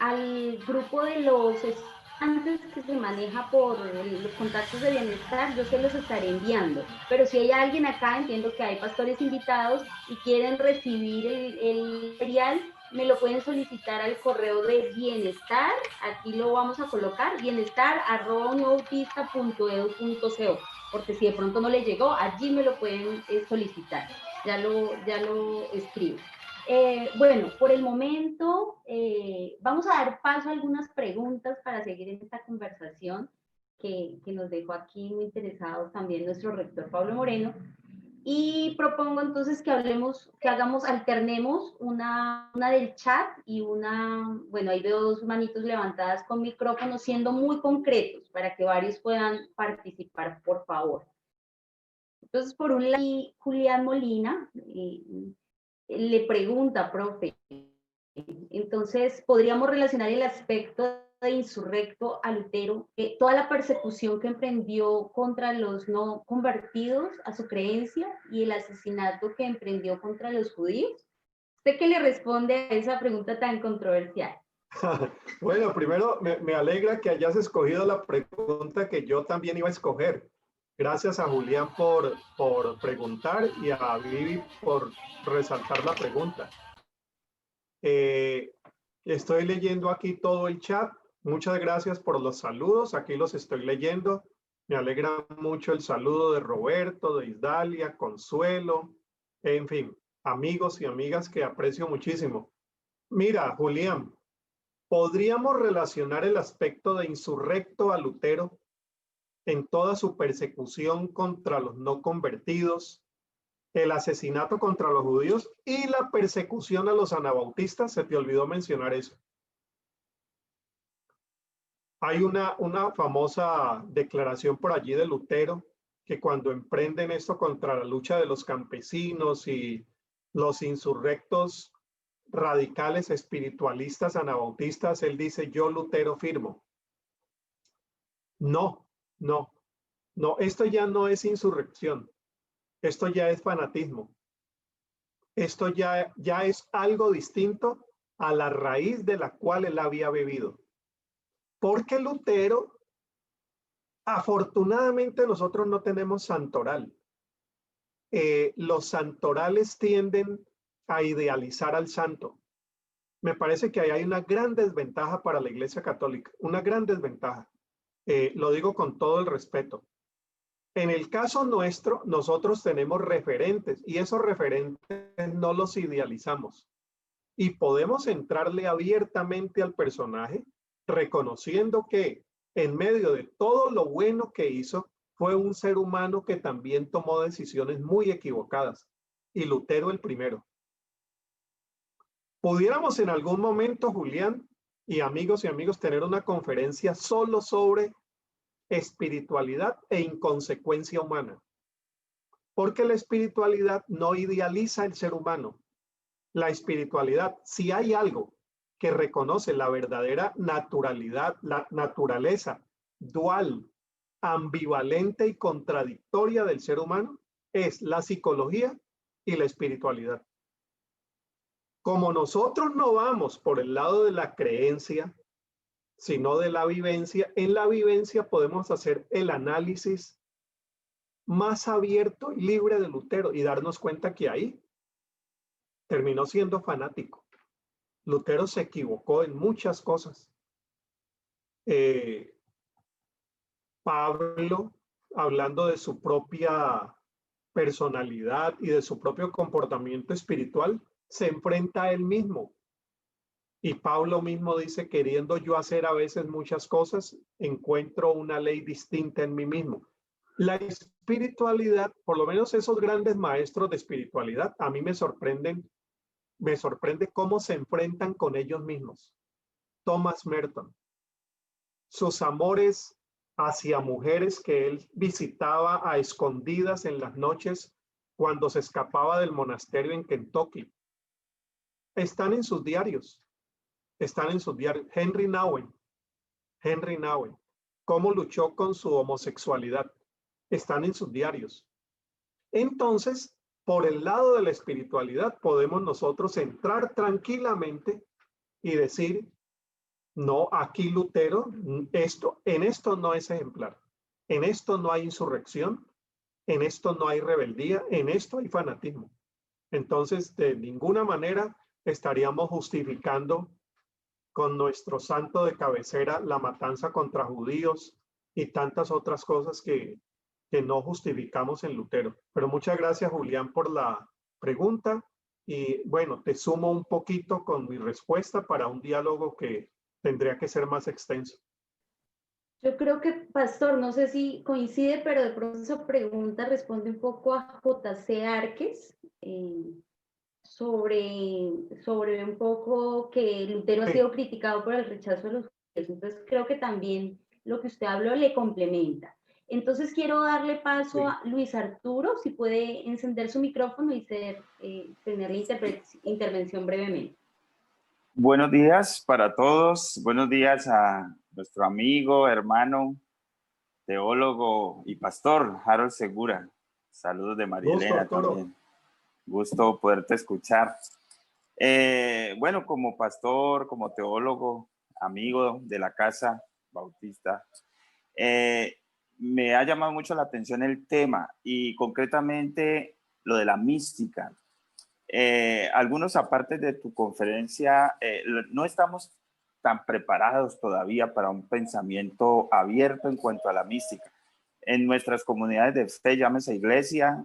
al grupo de los estudiantes que se maneja por los contactos de bienestar, yo se los estaré enviando, pero si hay alguien acá, entiendo que hay pastores invitados y quieren recibir el material, me lo pueden solicitar al correo de bienestar, aquí lo vamos a colocar, bienestar@unibautista.edu.co, porque si de pronto no les llegó, allí me lo pueden solicitar, ya lo escribo. Bueno, por el momento vamos a dar paso a algunas preguntas para seguir en esta conversación que nos dejó aquí muy interesados también nuestro rector Pablo Moreno. Y propongo entonces que alternemos una del chat y bueno, ahí veo dos manitos levantadas con micrófono, siendo muy concretos para que varios puedan participar, por favor. Entonces, por un lado, Julián Molina le pregunta, profe, entonces, ¿podríamos relacionar el aspecto de insurrecto a Lutero, toda la persecución que emprendió contra los no convertidos a su creencia y el asesinato que emprendió contra los judíos? ¿Usted qué le responde a esa pregunta tan controversial? Bueno, primero me alegra que hayas escogido la pregunta que yo también iba a escoger, Gracias a Julián por preguntar y a Vivi por resaltar la pregunta. Estoy leyendo aquí todo el chat. Muchas gracias por los saludos. Aquí los estoy leyendo. Me alegra mucho el saludo de Roberto, de Isdalia, Consuelo, en fin, amigos y amigas que aprecio muchísimo. Mira, Julián, ¿podríamos relacionar el aspecto de insurrecto a Lutero en toda su persecución contra los no convertidos, el asesinato contra los judíos y la persecución a los anabautistas? Se te olvidó mencionar eso. Hay una famosa declaración por allí de Lutero, que cuando emprenden esto contra la lucha de los campesinos y los insurrectos radicales espiritualistas anabautistas, él dice: yo Lutero firmo. No, no, no, esto ya no es insurrección, esto ya es fanatismo, esto ya es algo distinto a la raíz de la cual él había bebido. Porque Lutero, afortunadamente nosotros no tenemos santoral. Los santorales tienden a idealizar al santo. Me parece que ahí hay una gran desventaja para la Iglesia Católica, una gran desventaja. Lo digo con todo el respeto. En el caso nuestro, nosotros tenemos referentes y esos referentes no los idealizamos. Y podemos entrarle abiertamente al personaje, reconociendo que en medio de todo lo bueno que hizo, fue un ser humano que también tomó decisiones muy equivocadas. Y Lutero el primero. Pudiéramos en algún momento, Julián y amigos, tener una conferencia solo sobre espiritualidad e inconsecuencia humana. Porque la espiritualidad no idealiza el ser humano. La espiritualidad, si hay algo que reconoce la verdadera naturalidad, la naturaleza dual, ambivalente y contradictoria del ser humano, es la psicología y la espiritualidad. Como nosotros no vamos por el lado de la creencia, sino de la vivencia, en la vivencia podemos hacer el análisis más abierto y libre de Lutero y darnos cuenta que ahí terminó siendo fanático. Lutero se equivocó en muchas cosas. Pablo, hablando de su propia personalidad y de su propio comportamiento espiritual, se enfrenta a él mismo. Y Pablo mismo dice: queriendo yo hacer a veces muchas cosas, encuentro una ley distinta en mí mismo. La espiritualidad, por lo menos esos grandes maestros de espiritualidad, a mí me sorprende cómo se enfrentan con ellos mismos. Thomas Merton, sus amores hacia mujeres que él visitaba a escondidas en las noches cuando se escapaba del monasterio en Kentucky, están en sus diarios. Henry Nouwen, cómo luchó con su homosexualidad, están en sus diarios. Entonces, por el lado de la espiritualidad podemos nosotros entrar tranquilamente y decir: no, aquí Lutero, en esto no es ejemplar, en esto no hay insurrección, en esto no hay rebeldía, en esto hay fanatismo. Entonces, de ninguna manera estaríamos justificando con nuestro santo de cabecera la matanza contra judíos y tantas otras cosas que no justificamos en Lutero. Pero muchas gracias, Julián, por la pregunta. Y bueno, te sumo un poquito con mi respuesta para un diálogo que tendría que ser más extenso. Yo creo que, Pastor, no sé si coincide, pero de pronto esa pregunta responde un poco a J.C. Árquez, sobre un poco que Lutero ha sido criticado por el rechazo de los judíos. Entonces creo que también lo que usted habló le complementa. Entonces quiero darle paso a Luis Arturo, si puede encender su micrófono y tener la intervención brevemente. Buenos días para todos. Buenos días a nuestro amigo, hermano, teólogo y pastor, Harold Segura. Saludos de María Elena también. Gusto poderte escuchar. Bueno, como pastor, como teólogo, amigo de la Casa Bautista, me ha llamado mucho la atención el tema y concretamente lo de la mística. Algunos aparte de tu conferencia, no estamos tan preparados todavía para un pensamiento abierto en cuanto a la mística. En nuestras comunidades de fe, llámese iglesia,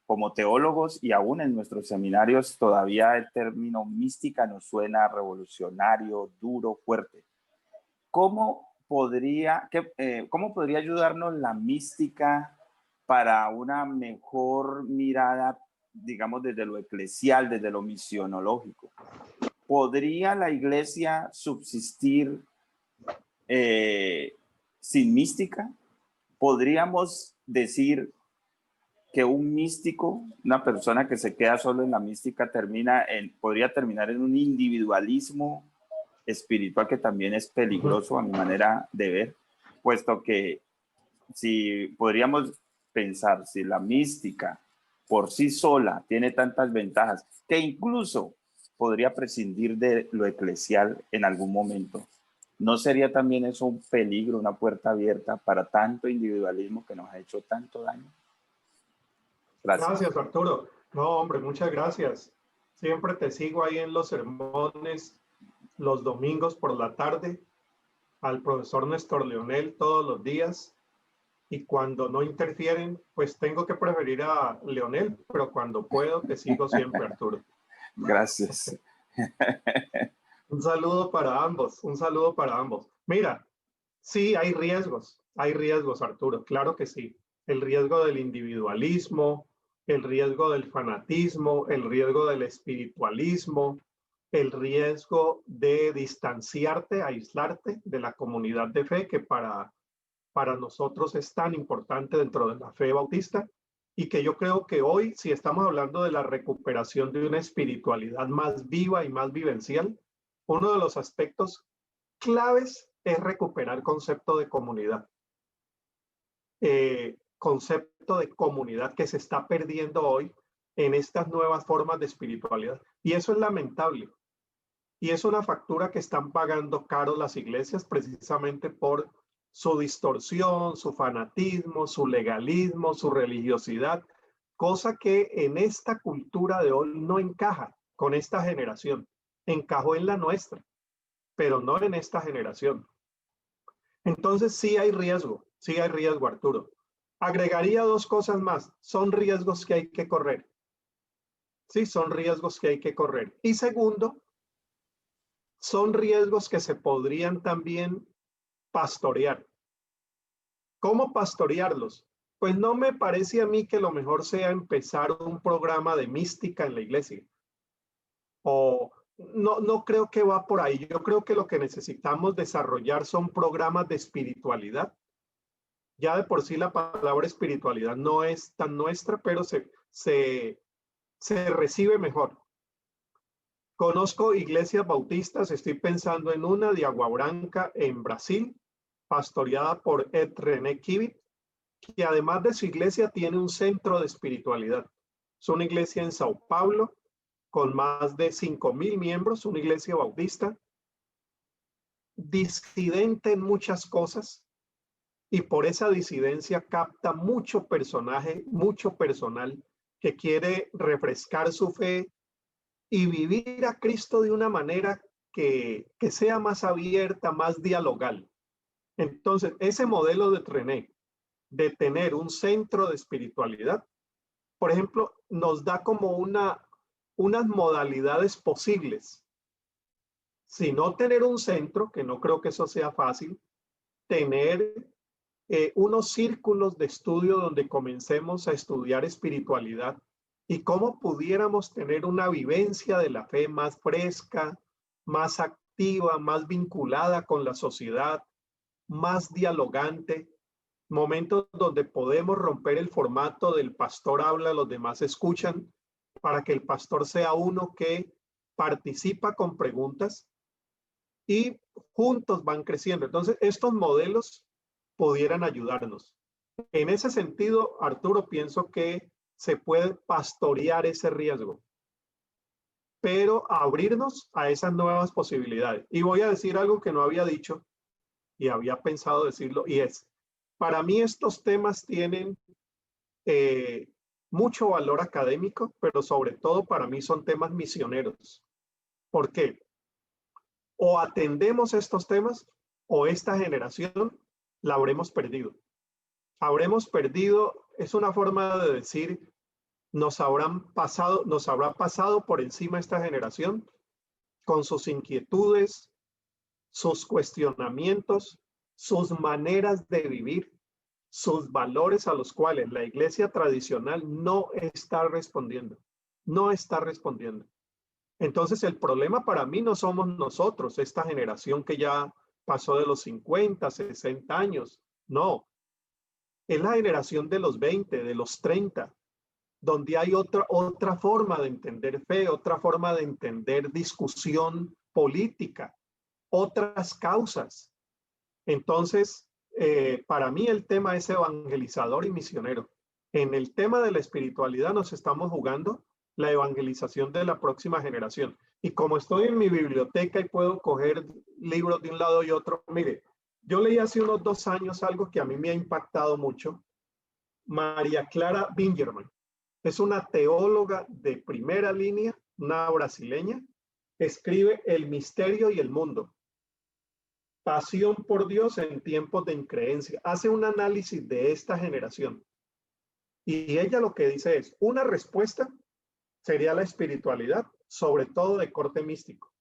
como teólogos y aún en nuestros seminarios, todavía el término mística nos suena revolucionario, duro, fuerte. ¿Cómo podría ayudarnos la mística para una mejor mirada, digamos, desde lo eclesial, desde lo misionológico? ¿Podría la iglesia subsistir sin mística? ¿Podríamos decir que un místico, una persona que se queda solo en la mística, podría terminar en un individualismo espiritual que también es peligroso a mi manera de ver, puesto que si podríamos pensar, si la mística por sí sola tiene tantas ventajas que incluso podría prescindir de lo eclesial en algún momento, ¿no sería también eso un peligro, una puerta abierta para tanto individualismo que nos ha hecho tanto daño? Gracias, Arturo. No, hombre, muchas gracias. Siempre te sigo ahí en los sermones los domingos por la tarde, al profesor Néstor Leonel todos los días, y cuando no interfieren, pues tengo que preferir a Leonel, pero cuando puedo te sigo siempre, Arturo. Gracias. Un saludo para ambos, un saludo para ambos. Mira, sí, hay riesgos, Arturo, claro que sí. El riesgo del individualismo, el riesgo del fanatismo, el riesgo del espiritualismo, el riesgo de distanciarte, aislarte de la comunidad de fe que para nosotros es tan importante dentro de la fe bautista, y que yo creo que hoy, si estamos hablando de la recuperación de una espiritualidad más viva y más vivencial, uno de los aspectos claves es recuperar el concepto de comunidad. Concepto de comunidad que se está perdiendo hoy en estas nuevas formas de espiritualidad. Y eso es lamentable. Y es una factura que están pagando caro las iglesias precisamente por su distorsión, su fanatismo, su legalismo, su religiosidad, cosa que en esta cultura de hoy no encaja con esta generación. Encajó en la nuestra, pero no en esta generación. Entonces sí hay riesgo, Arturo. Agregaría dos cosas más. Son riesgos que hay que correr. Sí, son riesgos que hay que correr. Y segundo, son riesgos que se podrían también pastorear. ¿Cómo pastorearlos? Pues no me parece a mí que lo mejor sea empezar un programa de mística en la iglesia. O no creo que va por ahí. Yo creo que lo que necesitamos desarrollar son programas de espiritualidad. Ya de por sí la palabra espiritualidad no es tan nuestra, pero se recibe mejor. Conozco iglesias bautistas, estoy pensando en una de Agua Branca en Brasil, pastoreada por Ed René Kivit, que además de su iglesia tiene un centro de espiritualidad. Es una iglesia en Sao Paulo con más de 5,000 miembros, una iglesia bautista, disidente en muchas cosas, y por esa disidencia capta mucho personaje, mucho personal que quiere refrescar su fe y vivir a Cristo de una manera que sea más abierta, más dialogal. Entonces, ese modelo de René, de tener un centro de espiritualidad, por ejemplo, nos da como unas modalidades posibles. Si no tener un centro, que no creo que eso sea fácil, tener unos círculos de estudio donde comencemos a estudiar espiritualidad y cómo pudiéramos tener una vivencia de la fe más fresca, más activa, más vinculada con la sociedad, más dialogante, momentos donde podemos romper el formato del pastor habla, los demás escuchan, para que el pastor sea uno que participa con preguntas y juntos van creciendo. Entonces, estos modelos pudieran ayudarnos. En ese sentido, Arturo, pienso que se puede pastorear ese riesgo, pero abrirnos a esas nuevas posibilidades. Y voy a decir algo que no había dicho y había pensado decirlo, y es, Para mí estos temas tienen mucho valor académico, pero sobre todo para mí son temas misioneros. ¿Por qué? O atendemos estos temas o esta generación la habremos perdido. Habremos perdido, es una forma de decir, nos habrá pasado por encima esta generación con sus inquietudes, sus cuestionamientos, sus maneras de vivir, sus valores a los cuales la iglesia tradicional no está respondiendo. No está respondiendo. Entonces el problema para mí no somos nosotros, esta generación que ya pasó de los 50, 60 años. No, es la generación de los 20, de los 30, donde hay otra forma de entender fe, otra forma de entender discusión política, otras causas. Entonces, para mí el tema es evangelizador y misionero. En el tema de la espiritualidad nos estamos jugando la evangelización de la próxima generación. Y como estoy en mi biblioteca y puedo coger libros de un lado y otro, mire, yo leí hace unos 2 años algo que a mí me ha impactado mucho. María Clara Bingerman es una teóloga de primera línea, una brasileña, escribe El misterio y el mundo. Pasión por Dios en tiempos de increencia. Hace un análisis de esta generación. Y ella lo que dice es, una respuesta sería la espiritualidad, sobre todo de corte místico.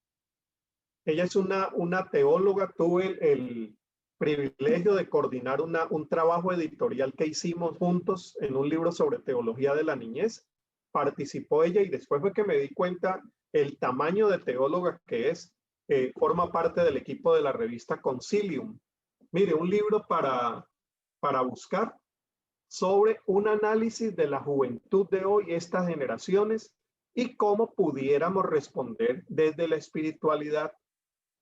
Ella es una teóloga, tuve el privilegio de coordinar un trabajo editorial que hicimos juntos en un libro sobre teología de la niñez. Participó ella y después fue que me di cuenta el tamaño de teóloga que es. Forma parte del equipo de la revista Concilium. Mire, un libro para buscar sobre un análisis de la juventud de hoy, estas generaciones, y cómo pudiéramos responder desde la espiritualidad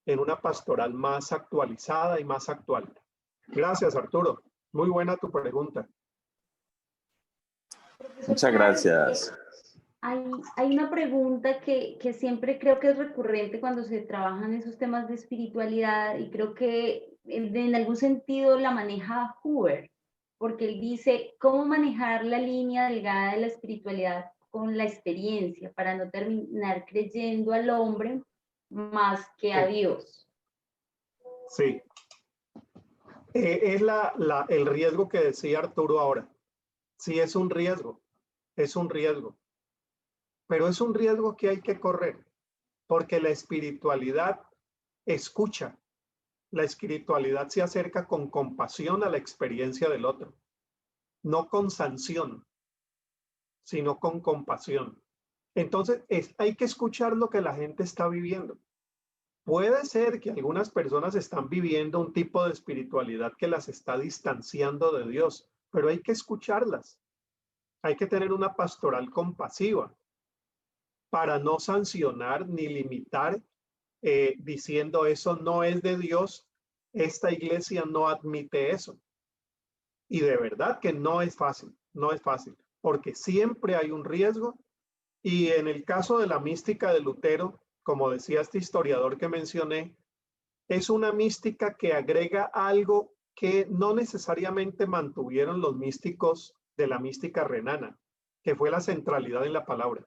en una pastoral más actualizada y más actual. Gracias, Arturo. Muy buena tu pregunta. Muchas gracias. Hay una pregunta que siempre creo que es recurrente cuando se trabajan esos temas de espiritualidad y creo que en algún sentido la maneja Huber, porque él dice, ¿cómo manejar la línea delgada de la espiritualidad con la experiencia para no terminar creyendo al hombre más que a Dios? Sí. Es el riesgo que decía Arturo ahora. Sí, es un riesgo. Es un riesgo. Pero es un riesgo que hay que correr, porque la espiritualidad escucha. La espiritualidad se acerca con compasión a la experiencia del otro, no con sanción, sino con compasión. Entonces, hay que escuchar lo que la gente está viviendo. Puede ser que algunas personas están viviendo un tipo de espiritualidad que las está distanciando de Dios, pero hay que escucharlas. Hay que tener una pastoral compasiva para no sancionar ni limitar diciendo eso no es de Dios, esta iglesia no admite eso. Y de verdad que no es fácil, porque siempre hay un riesgo. Y en el caso de la mística de Lutero, como decía este historiador que mencioné, es una mística que agrega algo que no necesariamente mantuvieron los místicos de la mística renana, que fue la centralidad en la palabra.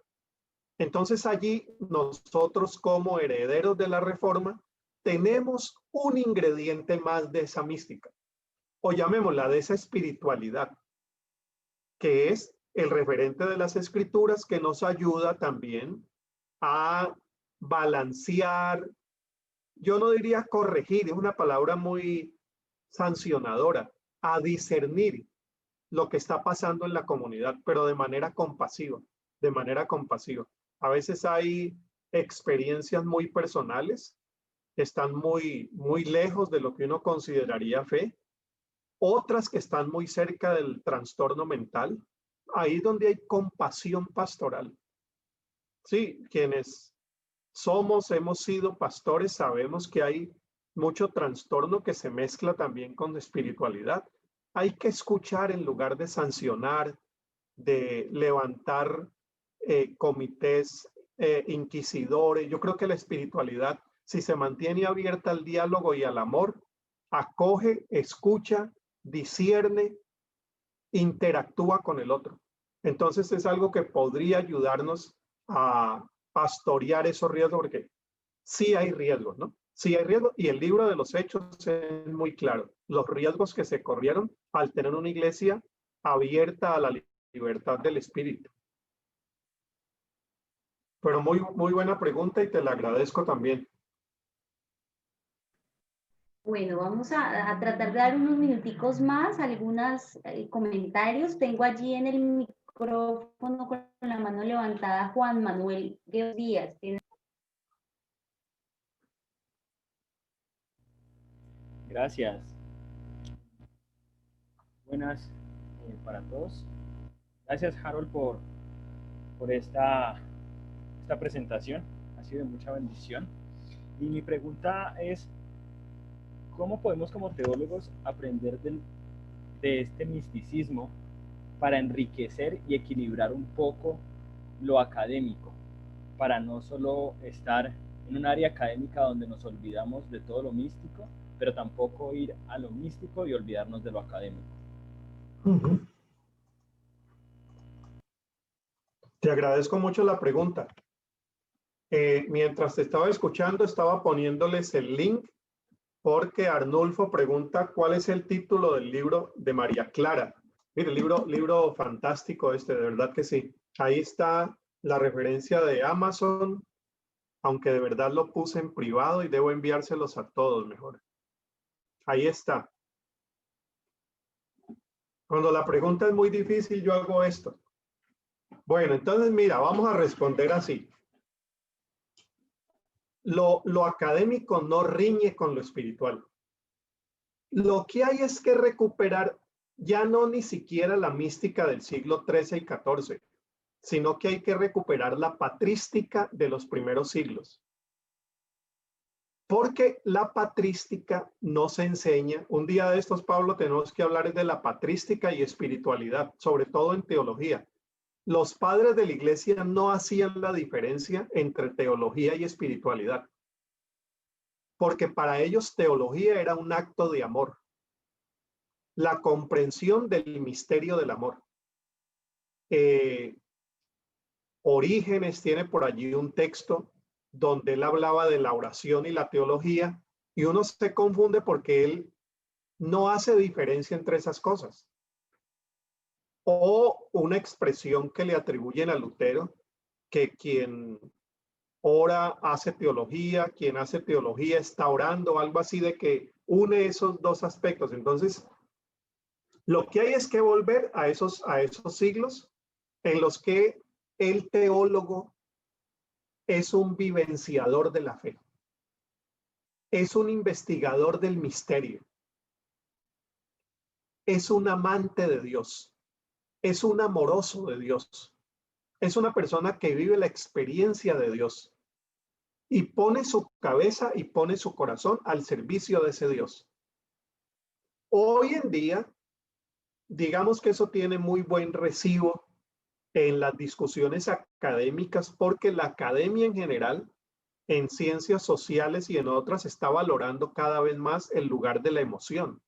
Entonces allí nosotros como herederos de la Reforma tenemos un ingrediente más de esa mística, o llamémosla de esa espiritualidad, que es el referente de las escrituras que nos ayuda también a balancear, yo no diría corregir, es una palabra muy sancionadora, a discernir lo que está pasando en la comunidad, pero de manera compasiva, de manera compasiva. A veces hay experiencias muy personales, que están muy lejos de lo que uno consideraría fe, otras que están muy cerca del trastorno mental, ahí donde hay compasión pastoral. Sí, quienes hemos sido pastores, sabemos que hay mucho trastorno que se mezcla también con espiritualidad. Hay que escuchar en lugar de sancionar, de levantar comités inquisidores. Yo creo que la espiritualidad, si se mantiene abierta al diálogo y al amor, acoge, escucha discierne, interactúa con el otro. Entonces es algo que podría ayudarnos a pastorear esos riesgos, porque sí hay riesgos, ¿no? Sí hay riesgos, y el libro de los Hechos es muy claro. Los riesgos que se corrieron al tener una iglesia abierta a la libertad del espíritu. Pero muy buena pregunta y te la agradezco también. Bueno, vamos a tratar de dar unos minuticos más, algunos comentarios. Tengo allí en el micrófono con la mano levantada Juan Manuel Díaz. Gracias. Buenas para todos. Gracias, Harold, por esta presentación. Ha sido de mucha bendición. Y mi pregunta es, ¿cómo podemos como teólogos aprender de este misticismo para enriquecer y equilibrar un poco lo académico, para no solo estar en un área académica donde nos olvidamos de todo lo místico, pero tampoco ir a lo místico y olvidarnos de lo académico? Te agradezco mucho la pregunta. Mientras te estaba escuchando, estaba poniéndoles el link porque Arnulfo pregunta cuál es el título del libro de María Clara. Mire, libro fantástico de verdad que sí. Ahí está la referencia de Amazon, aunque de verdad lo puse en privado y debo enviárselos a todos mejor. Ahí está. Cuando la pregunta es muy difícil, yo hago esto. Bueno, entonces mira, vamos a responder así. Lo académico no riñe con lo espiritual. Lo que hay es que recuperar ya no ni siquiera la mística del siglo XIII y XIV, sino que hay que recuperar la patrística de los primeros siglos. Porque la patrística no se enseña. Un día de estos, Pablo, tenemos que hablar de la patrística y espiritualidad, sobre todo en teología. Los padres de la iglesia no hacían la diferencia entre teología y espiritualidad, porque para ellos teología era un acto de amor, la comprensión del misterio del amor. Orígenes tiene por allí un texto donde él hablaba de la oración y la teología, y uno se confunde porque él no hace diferencia entre esas cosas. O una expresión que le atribuyen a Lutero, que quien ora hace teología, quien hace teología está orando, algo así, de que une esos dos aspectos. Entonces, lo que hay es que volver a esos siglos en los que el teólogo es un vivenciador de la fe, es un investigador del misterio, es un amante de Dios, es un amoroso de Dios, es una persona que vive la experiencia de Dios y pone su cabeza y pone su corazón al servicio de ese Dios. Hoy en día, digamos que eso tiene muy buen recibo en las discusiones académicas, porque la academia en general, en ciencias sociales y en otras, está valorando cada vez más el lugar de la emoción.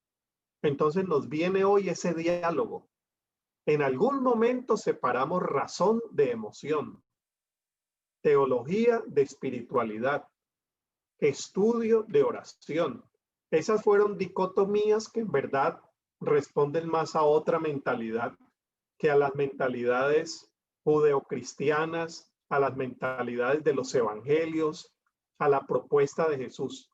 Entonces nos viene hoy ese diálogo. En algún momento separamos razón de emoción, teología de espiritualidad, estudio de oración. Esas fueron dicotomías que en verdad responden más a otra mentalidad que a las mentalidades judeocristianas, a las mentalidades de los evangelios, a la propuesta de Jesús.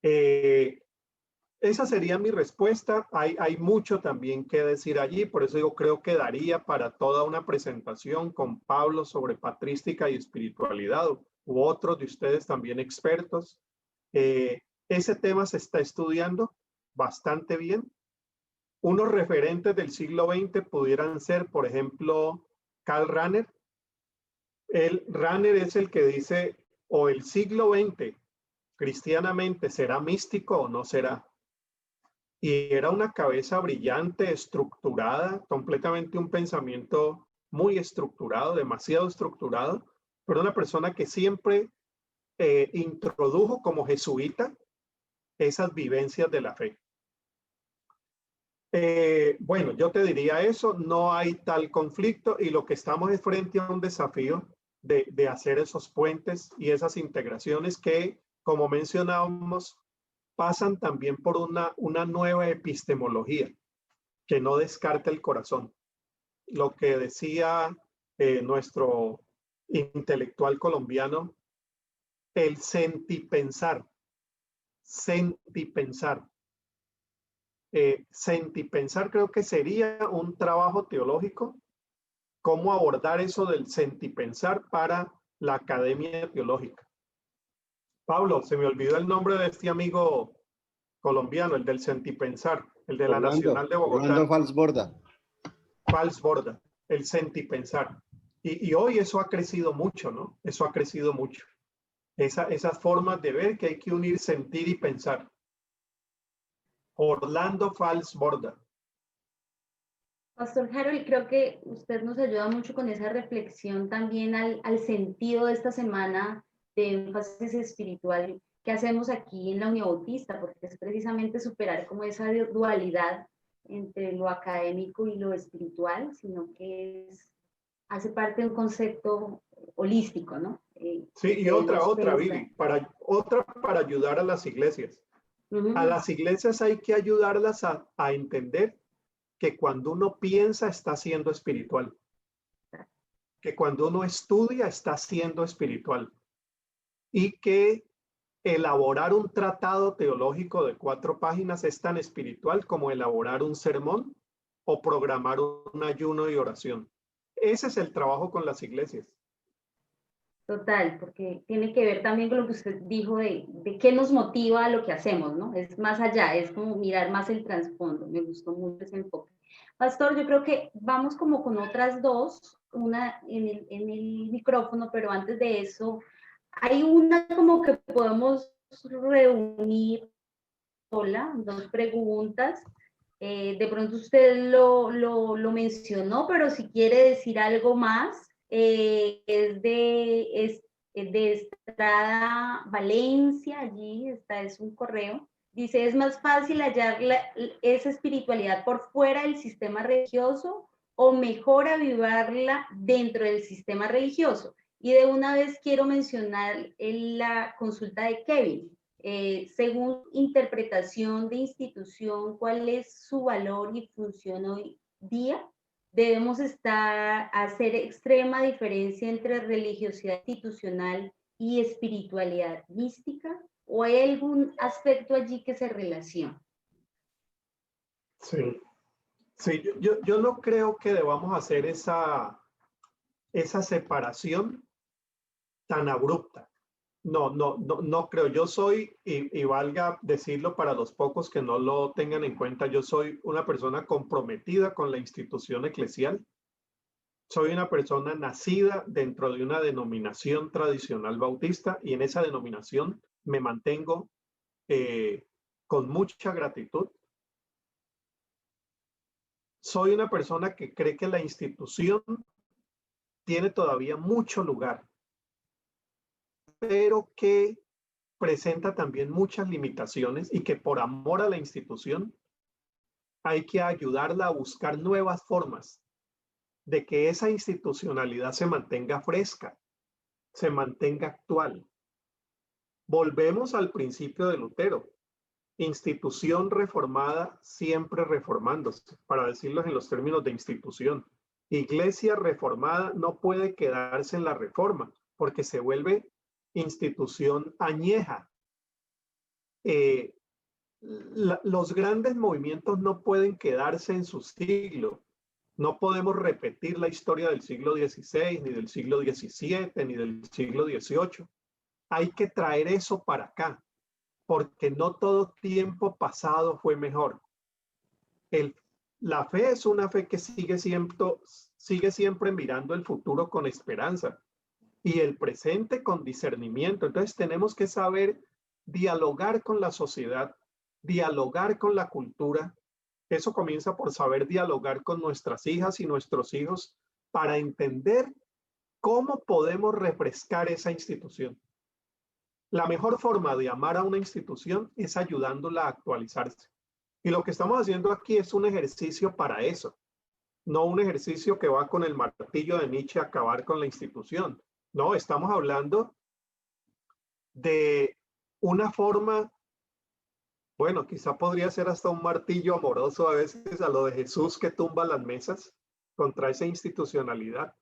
Esa sería mi respuesta. Hay mucho también que decir allí, por eso yo creo que daría para toda una presentación con Pablo sobre patrística y espiritualidad, u otros de ustedes también expertos. Ese tema se está estudiando bastante bien. Unos referentes del siglo XX pudieran ser, por ejemplo, Karl Rahner. Rahner es el que dice, o el siglo XX cristianamente será místico o no será. Y era una cabeza brillante, estructurada, completamente un pensamiento muy estructurado, demasiado estructurado, pero una persona que siempre introdujo como jesuita esas vivencias de la fe. Bueno, yo te diría eso, no hay tal conflicto y lo que estamos es frente a un desafío de hacer esos puentes y esas integraciones que, como mencionábamos, pasan también por una nueva epistemología que no descarta el corazón. Lo que decía nuestro intelectual colombiano, el sentipensar. Sentipensar. Sentipensar creo que sería un trabajo teológico, cómo abordar eso del sentipensar para la academia teológica. Pablo, se me olvidó el nombre de este amigo colombiano, el del sentipensar, el de la Nacional de Bogotá. Orlando Falsborda. Falsborda, el sentipensar. Y hoy eso ha crecido mucho, ¿no? Eso ha crecido mucho. Esas formas de ver que hay que unir sentir y pensar. Orlando Falsborda. Pastor Harold, creo que usted nos ayuda mucho con esa reflexión también al sentido de esta semana de énfasis espiritual que hacemos aquí en la Unión Bautista, porque es precisamente superar como esa dualidad entre lo académico y lo espiritual, sino que hace parte de un concepto holístico, ¿no? Sí, y otra, Vivi, para ayudar a las iglesias. A las iglesias hay que ayudarlas a entender que cuando uno piensa está siendo espiritual. Que cuando uno estudia está siendo espiritual. Y que elaborar un tratado teológico de 4 páginas es tan espiritual como elaborar un sermón o programar un ayuno y oración. Ese es el trabajo con las iglesias. Total, porque tiene que ver también con lo que usted dijo de qué nos motiva a lo que hacemos, ¿no? Es más allá, es como mirar más el trasfondo. Me gustó mucho ese enfoque. Pastor, yo creo que vamos como con otras dos, una en el micrófono, pero antes de eso, hay una como que podemos reunir, sola, 2 preguntas. De pronto usted lo mencionó, pero si quiere decir algo más, es de Estrada Valencia, allí está, es un correo. Dice, ¿es más fácil hallar esa espiritualidad por fuera del sistema religioso o mejor avivarla dentro del sistema religioso? Y de una vez quiero mencionar la consulta de Kevin. Según interpretación de institución, ¿cuál es su valor y función hoy día? Debemos hacer extrema diferencia entre religiosidad institucional y espiritualidad mística, ¿o hay algún aspecto allí que se relacione? Sí, sí, yo no creo que debamos hacer esa separación tan abrupta. No creo. Yo soy, y valga decirlo para los pocos que no lo tengan en cuenta, yo soy una persona comprometida con la institución eclesial. Soy una persona nacida dentro de una denominación tradicional bautista y en esa denominación me mantengo con mucha gratitud. Soy una persona que cree que la institución tiene todavía mucho lugar, pero que presenta también muchas limitaciones y que por amor a la institución hay que ayudarla a buscar nuevas formas de que esa institucionalidad se mantenga fresca, se mantenga actual. Volvemos al principio de Lutero. Institución reformada, siempre reformándose, para decirlo en los términos de institución. Iglesia reformada no puede quedarse en la reforma, porque se vuelve institución añeja. Los grandes movimientos no pueden quedarse en su siglo. No podemos repetir la historia del siglo XVI, ni del siglo XVII, ni del siglo XVIII. Hay que traer eso para acá, porque no todo tiempo pasado fue mejor. La fe es una fe que sigue siempre mirando el futuro con esperanza y el presente con discernimiento. Entonces tenemos que saber dialogar con la sociedad, dialogar con la cultura. Eso comienza por saber dialogar con nuestras hijas y nuestros hijos para entender cómo podemos refrescar esa institución. La mejor forma de amar a una institución es ayudándola a actualizarse. Y lo que estamos haciendo aquí es un ejercicio para eso, no un ejercicio que va con el martillo de Nietzsche a acabar con la institución. No, estamos hablando de una forma, bueno, quizá podría ser hasta un martillo amoroso a veces a lo de Jesús que tumba las mesas contra esa institucionalidad,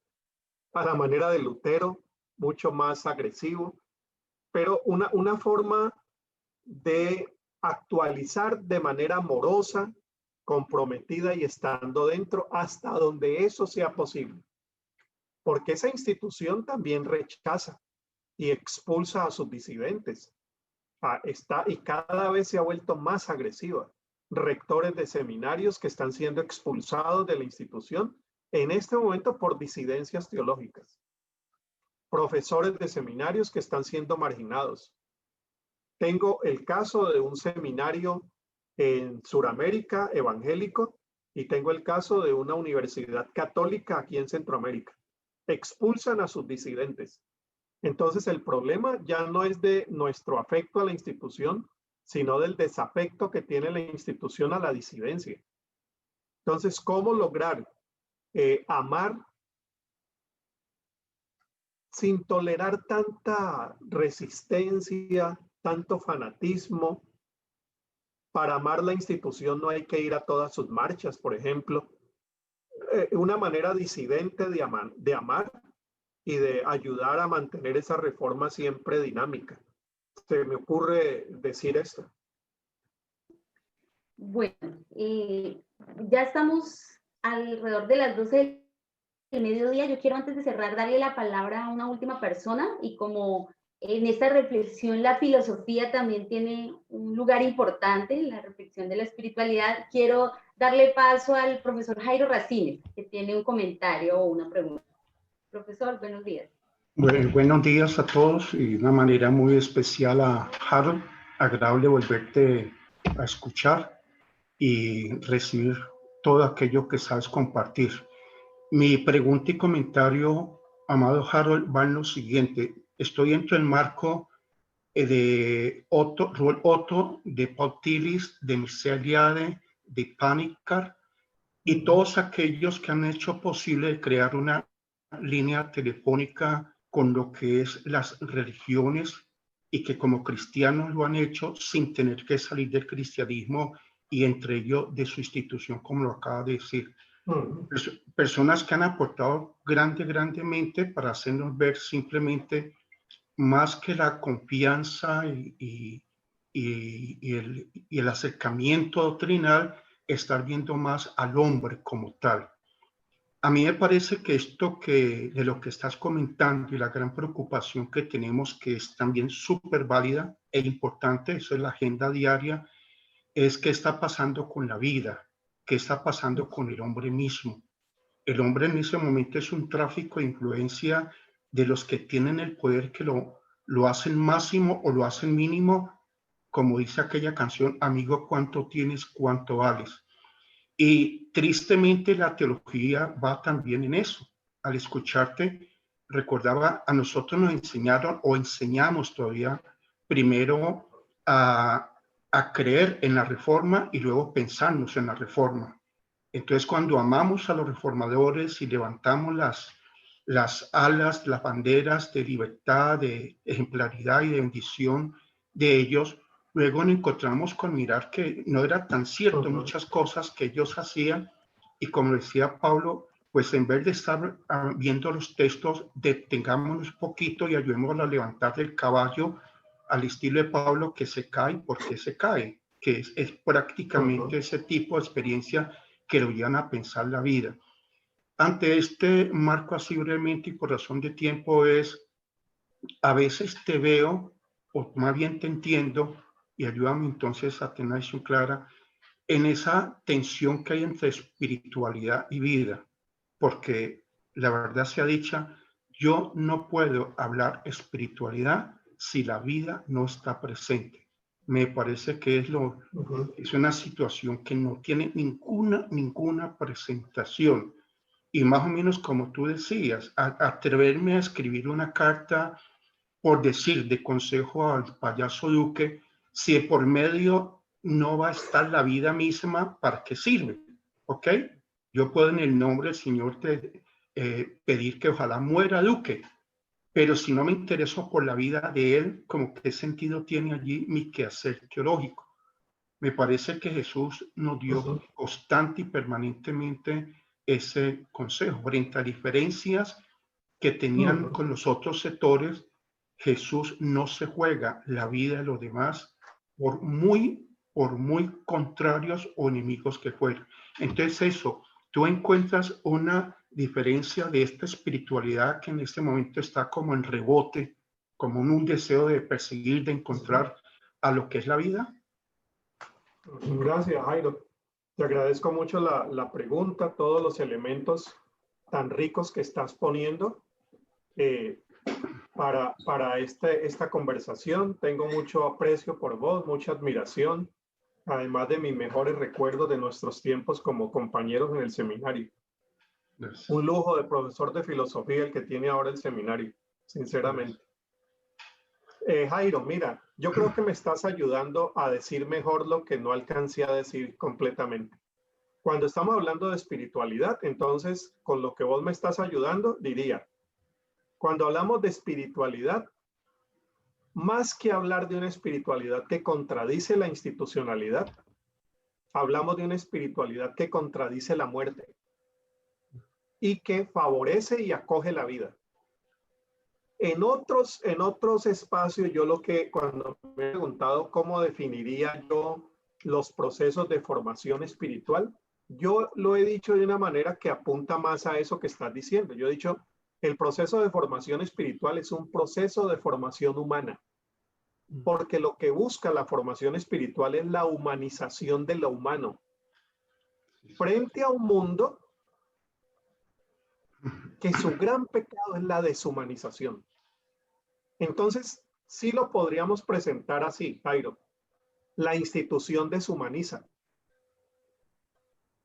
a la manera de Lutero, mucho más agresivo, pero una forma de actualizar de manera amorosa, comprometida y estando dentro hasta donde eso sea posible. Porque esa institución también rechaza y expulsa a sus disidentes. Y cada vez se ha vuelto más agresiva. Rectores de seminarios que están siendo expulsados de la institución en este momento por disidencias teológicas. Profesores de seminarios que están siendo marginados. Tengo el caso de un seminario en Sudamérica evangélico y tengo el caso de una universidad católica aquí en Centroamérica. Expulsan a sus disidentes. Entonces el problema ya no es de nuestro afecto a la institución, sino del desafecto que tiene la institución a la disidencia. Entonces, ¿cómo lograr amar sin tolerar tanta resistencia, tanto fanatismo? Para amar la institución no hay que ir a todas sus marchas, por ejemplo. Una manera disidente de amar y de ayudar a mantener esa reforma siempre dinámica. Se me ocurre decir esto. Bueno, ya estamos alrededor de las 12 del mediodía. Yo quiero, antes de cerrar, darle la palabra a una última persona, y como en esta reflexión la filosofía también tiene un lugar importante en la reflexión de la espiritualidad, quiero darle paso al profesor Jairo Racines, que tiene un comentario o una pregunta. Profesor, buenos días. Bueno, buenos días a todos, y de una manera muy especial a Harold. Agradable volverte a escuchar y recibir todo aquello que sabes compartir. Mi pregunta y comentario, amado Harold, va en lo siguiente. Estoy dentro del marco de Ruel Otto, de Paul Tillich, de Mircea Eliade, de Panikkar, y todos aquellos que han hecho posible crear una línea telefónica con lo que es las religiones, y que como cristianos lo han hecho sin tener que salir del cristianismo y entre ellos de su institución, como lo acaba de decir. Personas que han aportado grandemente para hacernos ver simplemente más que la confianza y el acercamiento doctrinal, estar viendo más al hombre como tal. A mí me parece que esto de lo que estás comentando y la gran preocupación que tenemos, que es también súper válida e importante, eso es la agenda diaria, es qué está pasando con la vida, qué está pasando con el hombre mismo. El hombre en ese momento es un tráfico de influencia de los que tienen el poder, que lo hacen máximo o lo hacen mínimo, como dice aquella canción, amigo, ¿cuánto tienes, cuánto vales? Y tristemente la teología va también en eso. Al escucharte, recordaba, a nosotros nos enseñaron o enseñamos todavía primero a creer en la reforma y luego pensarnos en la reforma. Entonces, cuando amamos a los reformadores y levantamos las alas, las banderas de libertad, de ejemplaridad y de bendición de ellos, luego nos encontramos con mirar que no era tan cierto muchas cosas que ellos hacían, y como decía Pablo, pues en vez de estar viendo los textos, detengámonos un poquito y ayudémoslo a levantar del caballo al estilo de Pablo, que se cae. ¿Por qué se cae? Que es prácticamente ese tipo de experiencia que lo llevan a pensar la vida. Ante este marco, así brevemente y por razón de tiempo, a veces te veo, o más bien te entiendo, y ayúdame entonces a tener eso clara, en esa tensión que hay entre espiritualidad y vida, porque la verdad sea dicha, yo no puedo hablar espiritualidad si la vida no está presente. Me parece que es una situación que no tiene ninguna presentación. Y más o menos como tú decías, atreverme a escribir una carta, por decir, de consejo al payaso Duque, si por medio no va a estar la vida misma para qué sirve, ¿ok? Yo puedo en el nombre del Señor pedir que ojalá muera Duque, pero si no me intereso por la vida de él, como qué sentido tiene allí mi quehacer teológico. Me parece que Jesús nos dio constante y permanentemente ese consejo. Frente a diferencias que tenían con los otros sectores, Jesús no se juega la vida de los demás por muy contrarios o enemigos que fueran. Entonces eso, tú encuentras una diferencia de esta espiritualidad que en este momento está como en rebote, como en un deseo de perseguir, de encontrar a lo que es la vida. Gracias, Jairo. Te agradezco mucho la pregunta, todos los elementos tan ricos que estás poniendo para esta conversación. Tengo mucho aprecio por vos, mucha admiración, además de mis mejores recuerdos de nuestros tiempos como compañeros en el seminario. Yes. Un lujo de profesor de filosofía el que tiene ahora el seminario, sinceramente. Jairo, mira, yo creo que me estás ayudando a decir mejor lo que no alcancé a decir completamente. Cuando estamos hablando de espiritualidad, entonces, con lo que vos me estás ayudando, diría, cuando hablamos de espiritualidad, más que hablar de una espiritualidad que contradice la institucionalidad, hablamos de una espiritualidad que contradice la muerte y que favorece y acoge la vida. En otros espacios, cuando me he preguntado cómo definiría yo los procesos de formación espiritual, yo lo he dicho de una manera que apunta más a eso que estás diciendo. Yo he dicho, el proceso de formación espiritual es un proceso de formación humana, porque lo que busca la formación espiritual es la humanización de lo humano. Frente a un mundo que su gran pecado es la deshumanización. Entonces, sí lo podríamos presentar así, Jairo. La institución deshumaniza.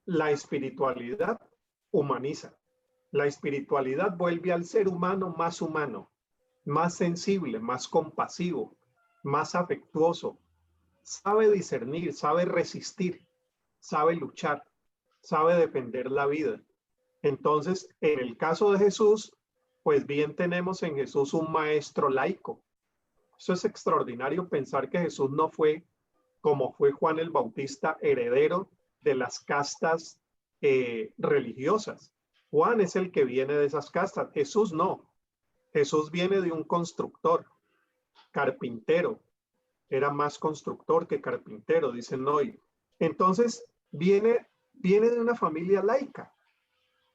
La espiritualidad humaniza. La espiritualidad vuelve al ser humano, más sensible, más compasivo, más afectuoso. Sabe discernir, sabe resistir, sabe luchar, sabe defender la vida. Entonces, en el caso de Jesús, pues bien tenemos en Jesús un maestro laico. Eso es extraordinario pensar que Jesús no fue, como fue Juan el Bautista, heredero de las castas religiosas. Juan es el que viene de esas castas. Jesús no. Jesús viene de un constructor, carpintero. Era más constructor que carpintero, dicen hoy. Entonces, viene de una familia laica.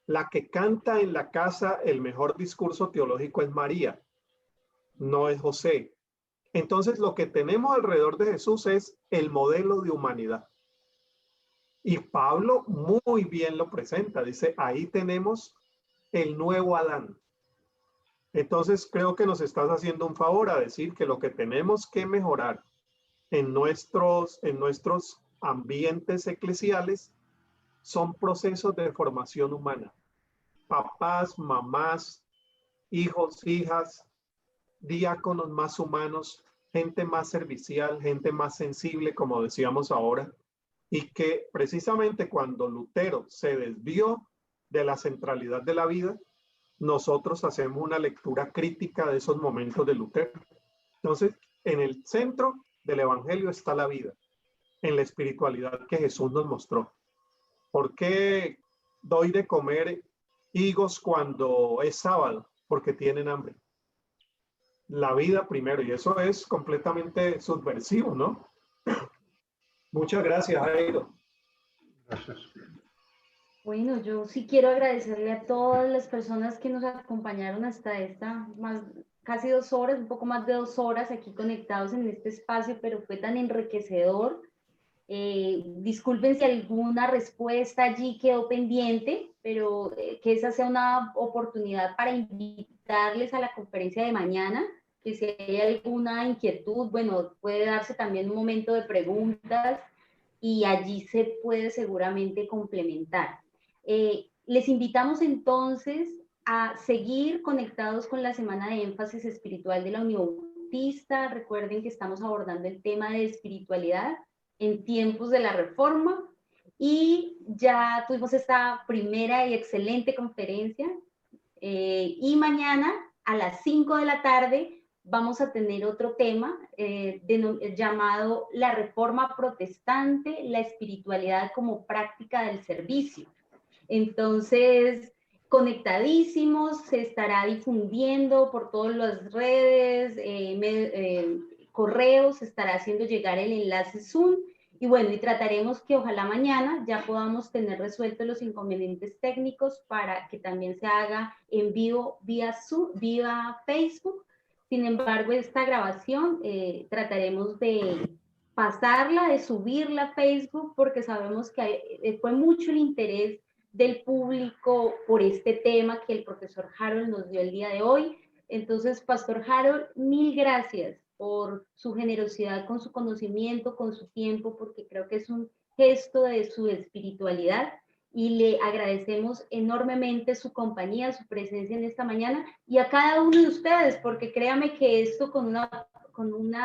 La que canta en la casa el mejor discurso teológico es María, no es José. Entonces, lo que tenemos alrededor de Jesús es el modelo de humanidad. Y Pablo muy bien lo presenta. Dice, ahí tenemos el nuevo Adán. Entonces, creo que nos estás haciendo un favor a decir que lo que tenemos que mejorar en nuestros ambientes eclesiales son procesos de formación humana. Papás, mamás, hijos, hijas, diáconos más humanos, gente más servicial, gente más sensible, como decíamos ahora, y que precisamente cuando Lutero se desvió de la centralidad de la vida, nosotros hacemos una lectura crítica de esos momentos de Lutero. Entonces, en el centro del evangelio está la vida, en la espiritualidad que Jesús nos mostró. ¿Por qué doy de comer higos cuando es sábado? Porque tienen hambre. La vida primero, y eso es completamente subversivo, ¿no? Muchas gracias, Jairo. Gracias. Bueno, yo sí quiero agradecerle a todas las personas que nos acompañaron hasta casi 2 horas, un poco más de 2 horas aquí conectados en este espacio, pero fue tan enriquecedor. Disculpen si alguna respuesta allí quedó pendiente, pero que esa sea una oportunidad para invitarles a la conferencia de mañana, que si hay alguna inquietud, bueno, puede darse también un momento de preguntas y allí se puede seguramente complementar. Les invitamos entonces a seguir conectados con la Semana de Énfasis Espiritual de la Unión Bautista. Recuerden que estamos abordando el tema de espiritualidad en tiempos de la reforma. Y ya tuvimos esta primera y excelente conferencia. Y mañana a las 5 de la tarde vamos a tener otro tema llamado La Reforma Protestante, la espiritualidad como práctica del servicio. Entonces, conectadísimos, se estará difundiendo por todas las redes, correos, se estará haciendo llegar el enlace Zoom. Y bueno, y trataremos que ojalá mañana ya podamos tener resueltos los inconvenientes técnicos para que también se haga en vivo vía Zoom, vía Facebook. Sin embargo, esta grabación trataremos de pasarla, de subirla a Facebook, porque sabemos que fue mucho el interés del público por este tema que el profesor Harold nos dio el día de hoy. Entonces, Pastor Harold, mil gracias por su generosidad con su conocimiento, con su tiempo, porque creo que es un gesto de su espiritualidad, y le agradecemos enormemente su compañía, su presencia en esta mañana, y a cada uno de ustedes, porque créame que esto con un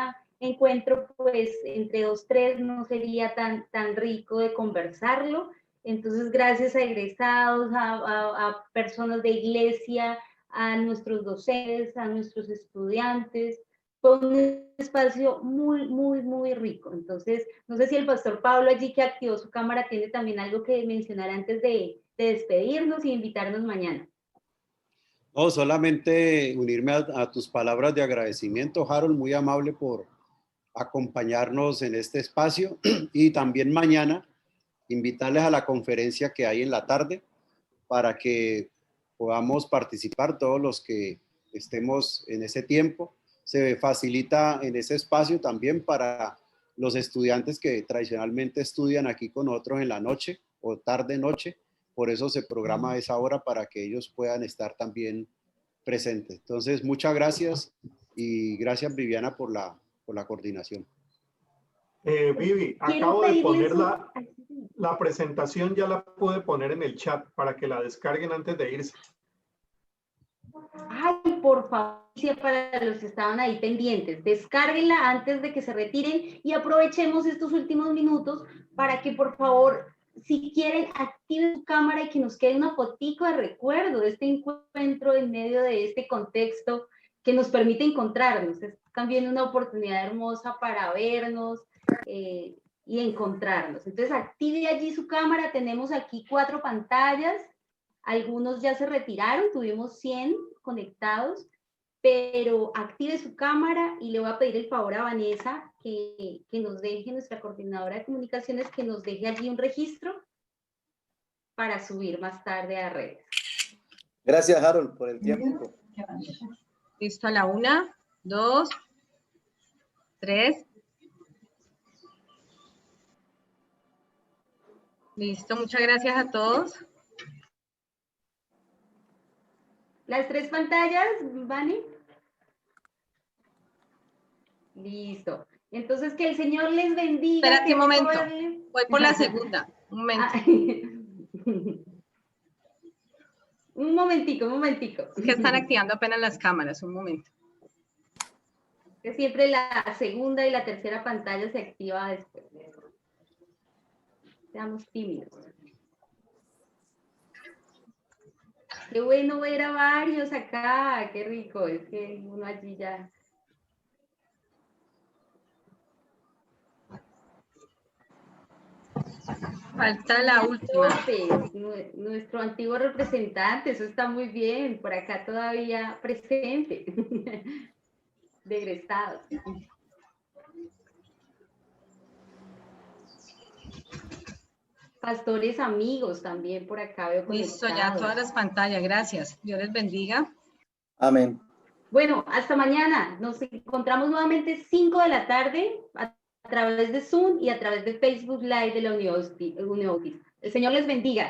encuentro pues entre 2, 3 no sería tan rico de conversarlo. Entonces, gracias a egresados, a personas de iglesia, a nuestros docentes, a nuestros estudiantes. Fue un espacio muy, muy, muy rico. Entonces, no sé si el pastor Pablo allí que activó su cámara tiene también algo que mencionar antes de despedirnos y invitarnos mañana. No, solamente unirme a tus palabras de agradecimiento, Harold, muy amable por acompañarnos en este espacio, y también mañana invitarles a la conferencia que hay en la tarde para que podamos participar todos los que estemos en ese tiempo. Se facilita en ese espacio también para los estudiantes que tradicionalmente estudian aquí con nosotros en la noche o tarde-noche. Por eso se programa a esa hora para que ellos puedan estar también presentes. Entonces, muchas gracias, y gracias, Viviana, por la coordinación. Vivi, acabo de poner la presentación, ya la pude poner en el chat para que la descarguen antes de irse. Ay, por favor, para los que estaban ahí pendientes, descárguenla antes de que se retiren y aprovechemos estos últimos minutos para que, por favor, si quieren, activen su cámara y que nos quede una fotico de recuerdo de este encuentro en medio de este contexto que nos permite encontrarnos. Es también una oportunidad hermosa para vernos y encontrarnos. Entonces, active allí su cámara. Tenemos aquí 4 pantallas. Algunos ya se retiraron, tuvimos 100 conectados, pero active su cámara y le voy a pedir el favor a Vanessa que nos deje, nuestra coordinadora de comunicaciones, que nos deje allí un registro para subir más tarde a redes. Gracias, Harold, por el tiempo. Listo, a la 1, 2, 3. Listo, muchas gracias a todos. Las 3 pantallas, ¿Vani? Listo. Entonces, que el Señor les bendiga. Espérate un momento. Voy por la segunda. Un momento. Un momentico. Es que están activando apenas las cámaras. Un momento. Que siempre la segunda y la tercera pantalla se activa después. Seamos tímidos. Qué bueno ver a varios acá, qué rico, es que uno allí ya. Falta la última. López, nuestro antiguo representante, eso está muy bien, por acá todavía presente, de egresados. Pastores amigos también por acá veo conectados. Listo, ya todas las pantallas, gracias. Dios les bendiga. Amén. Bueno, hasta mañana. Nos encontramos nuevamente 5 de la tarde a través de Zoom y a través de Facebook Live de la Unión. El Señor les bendiga.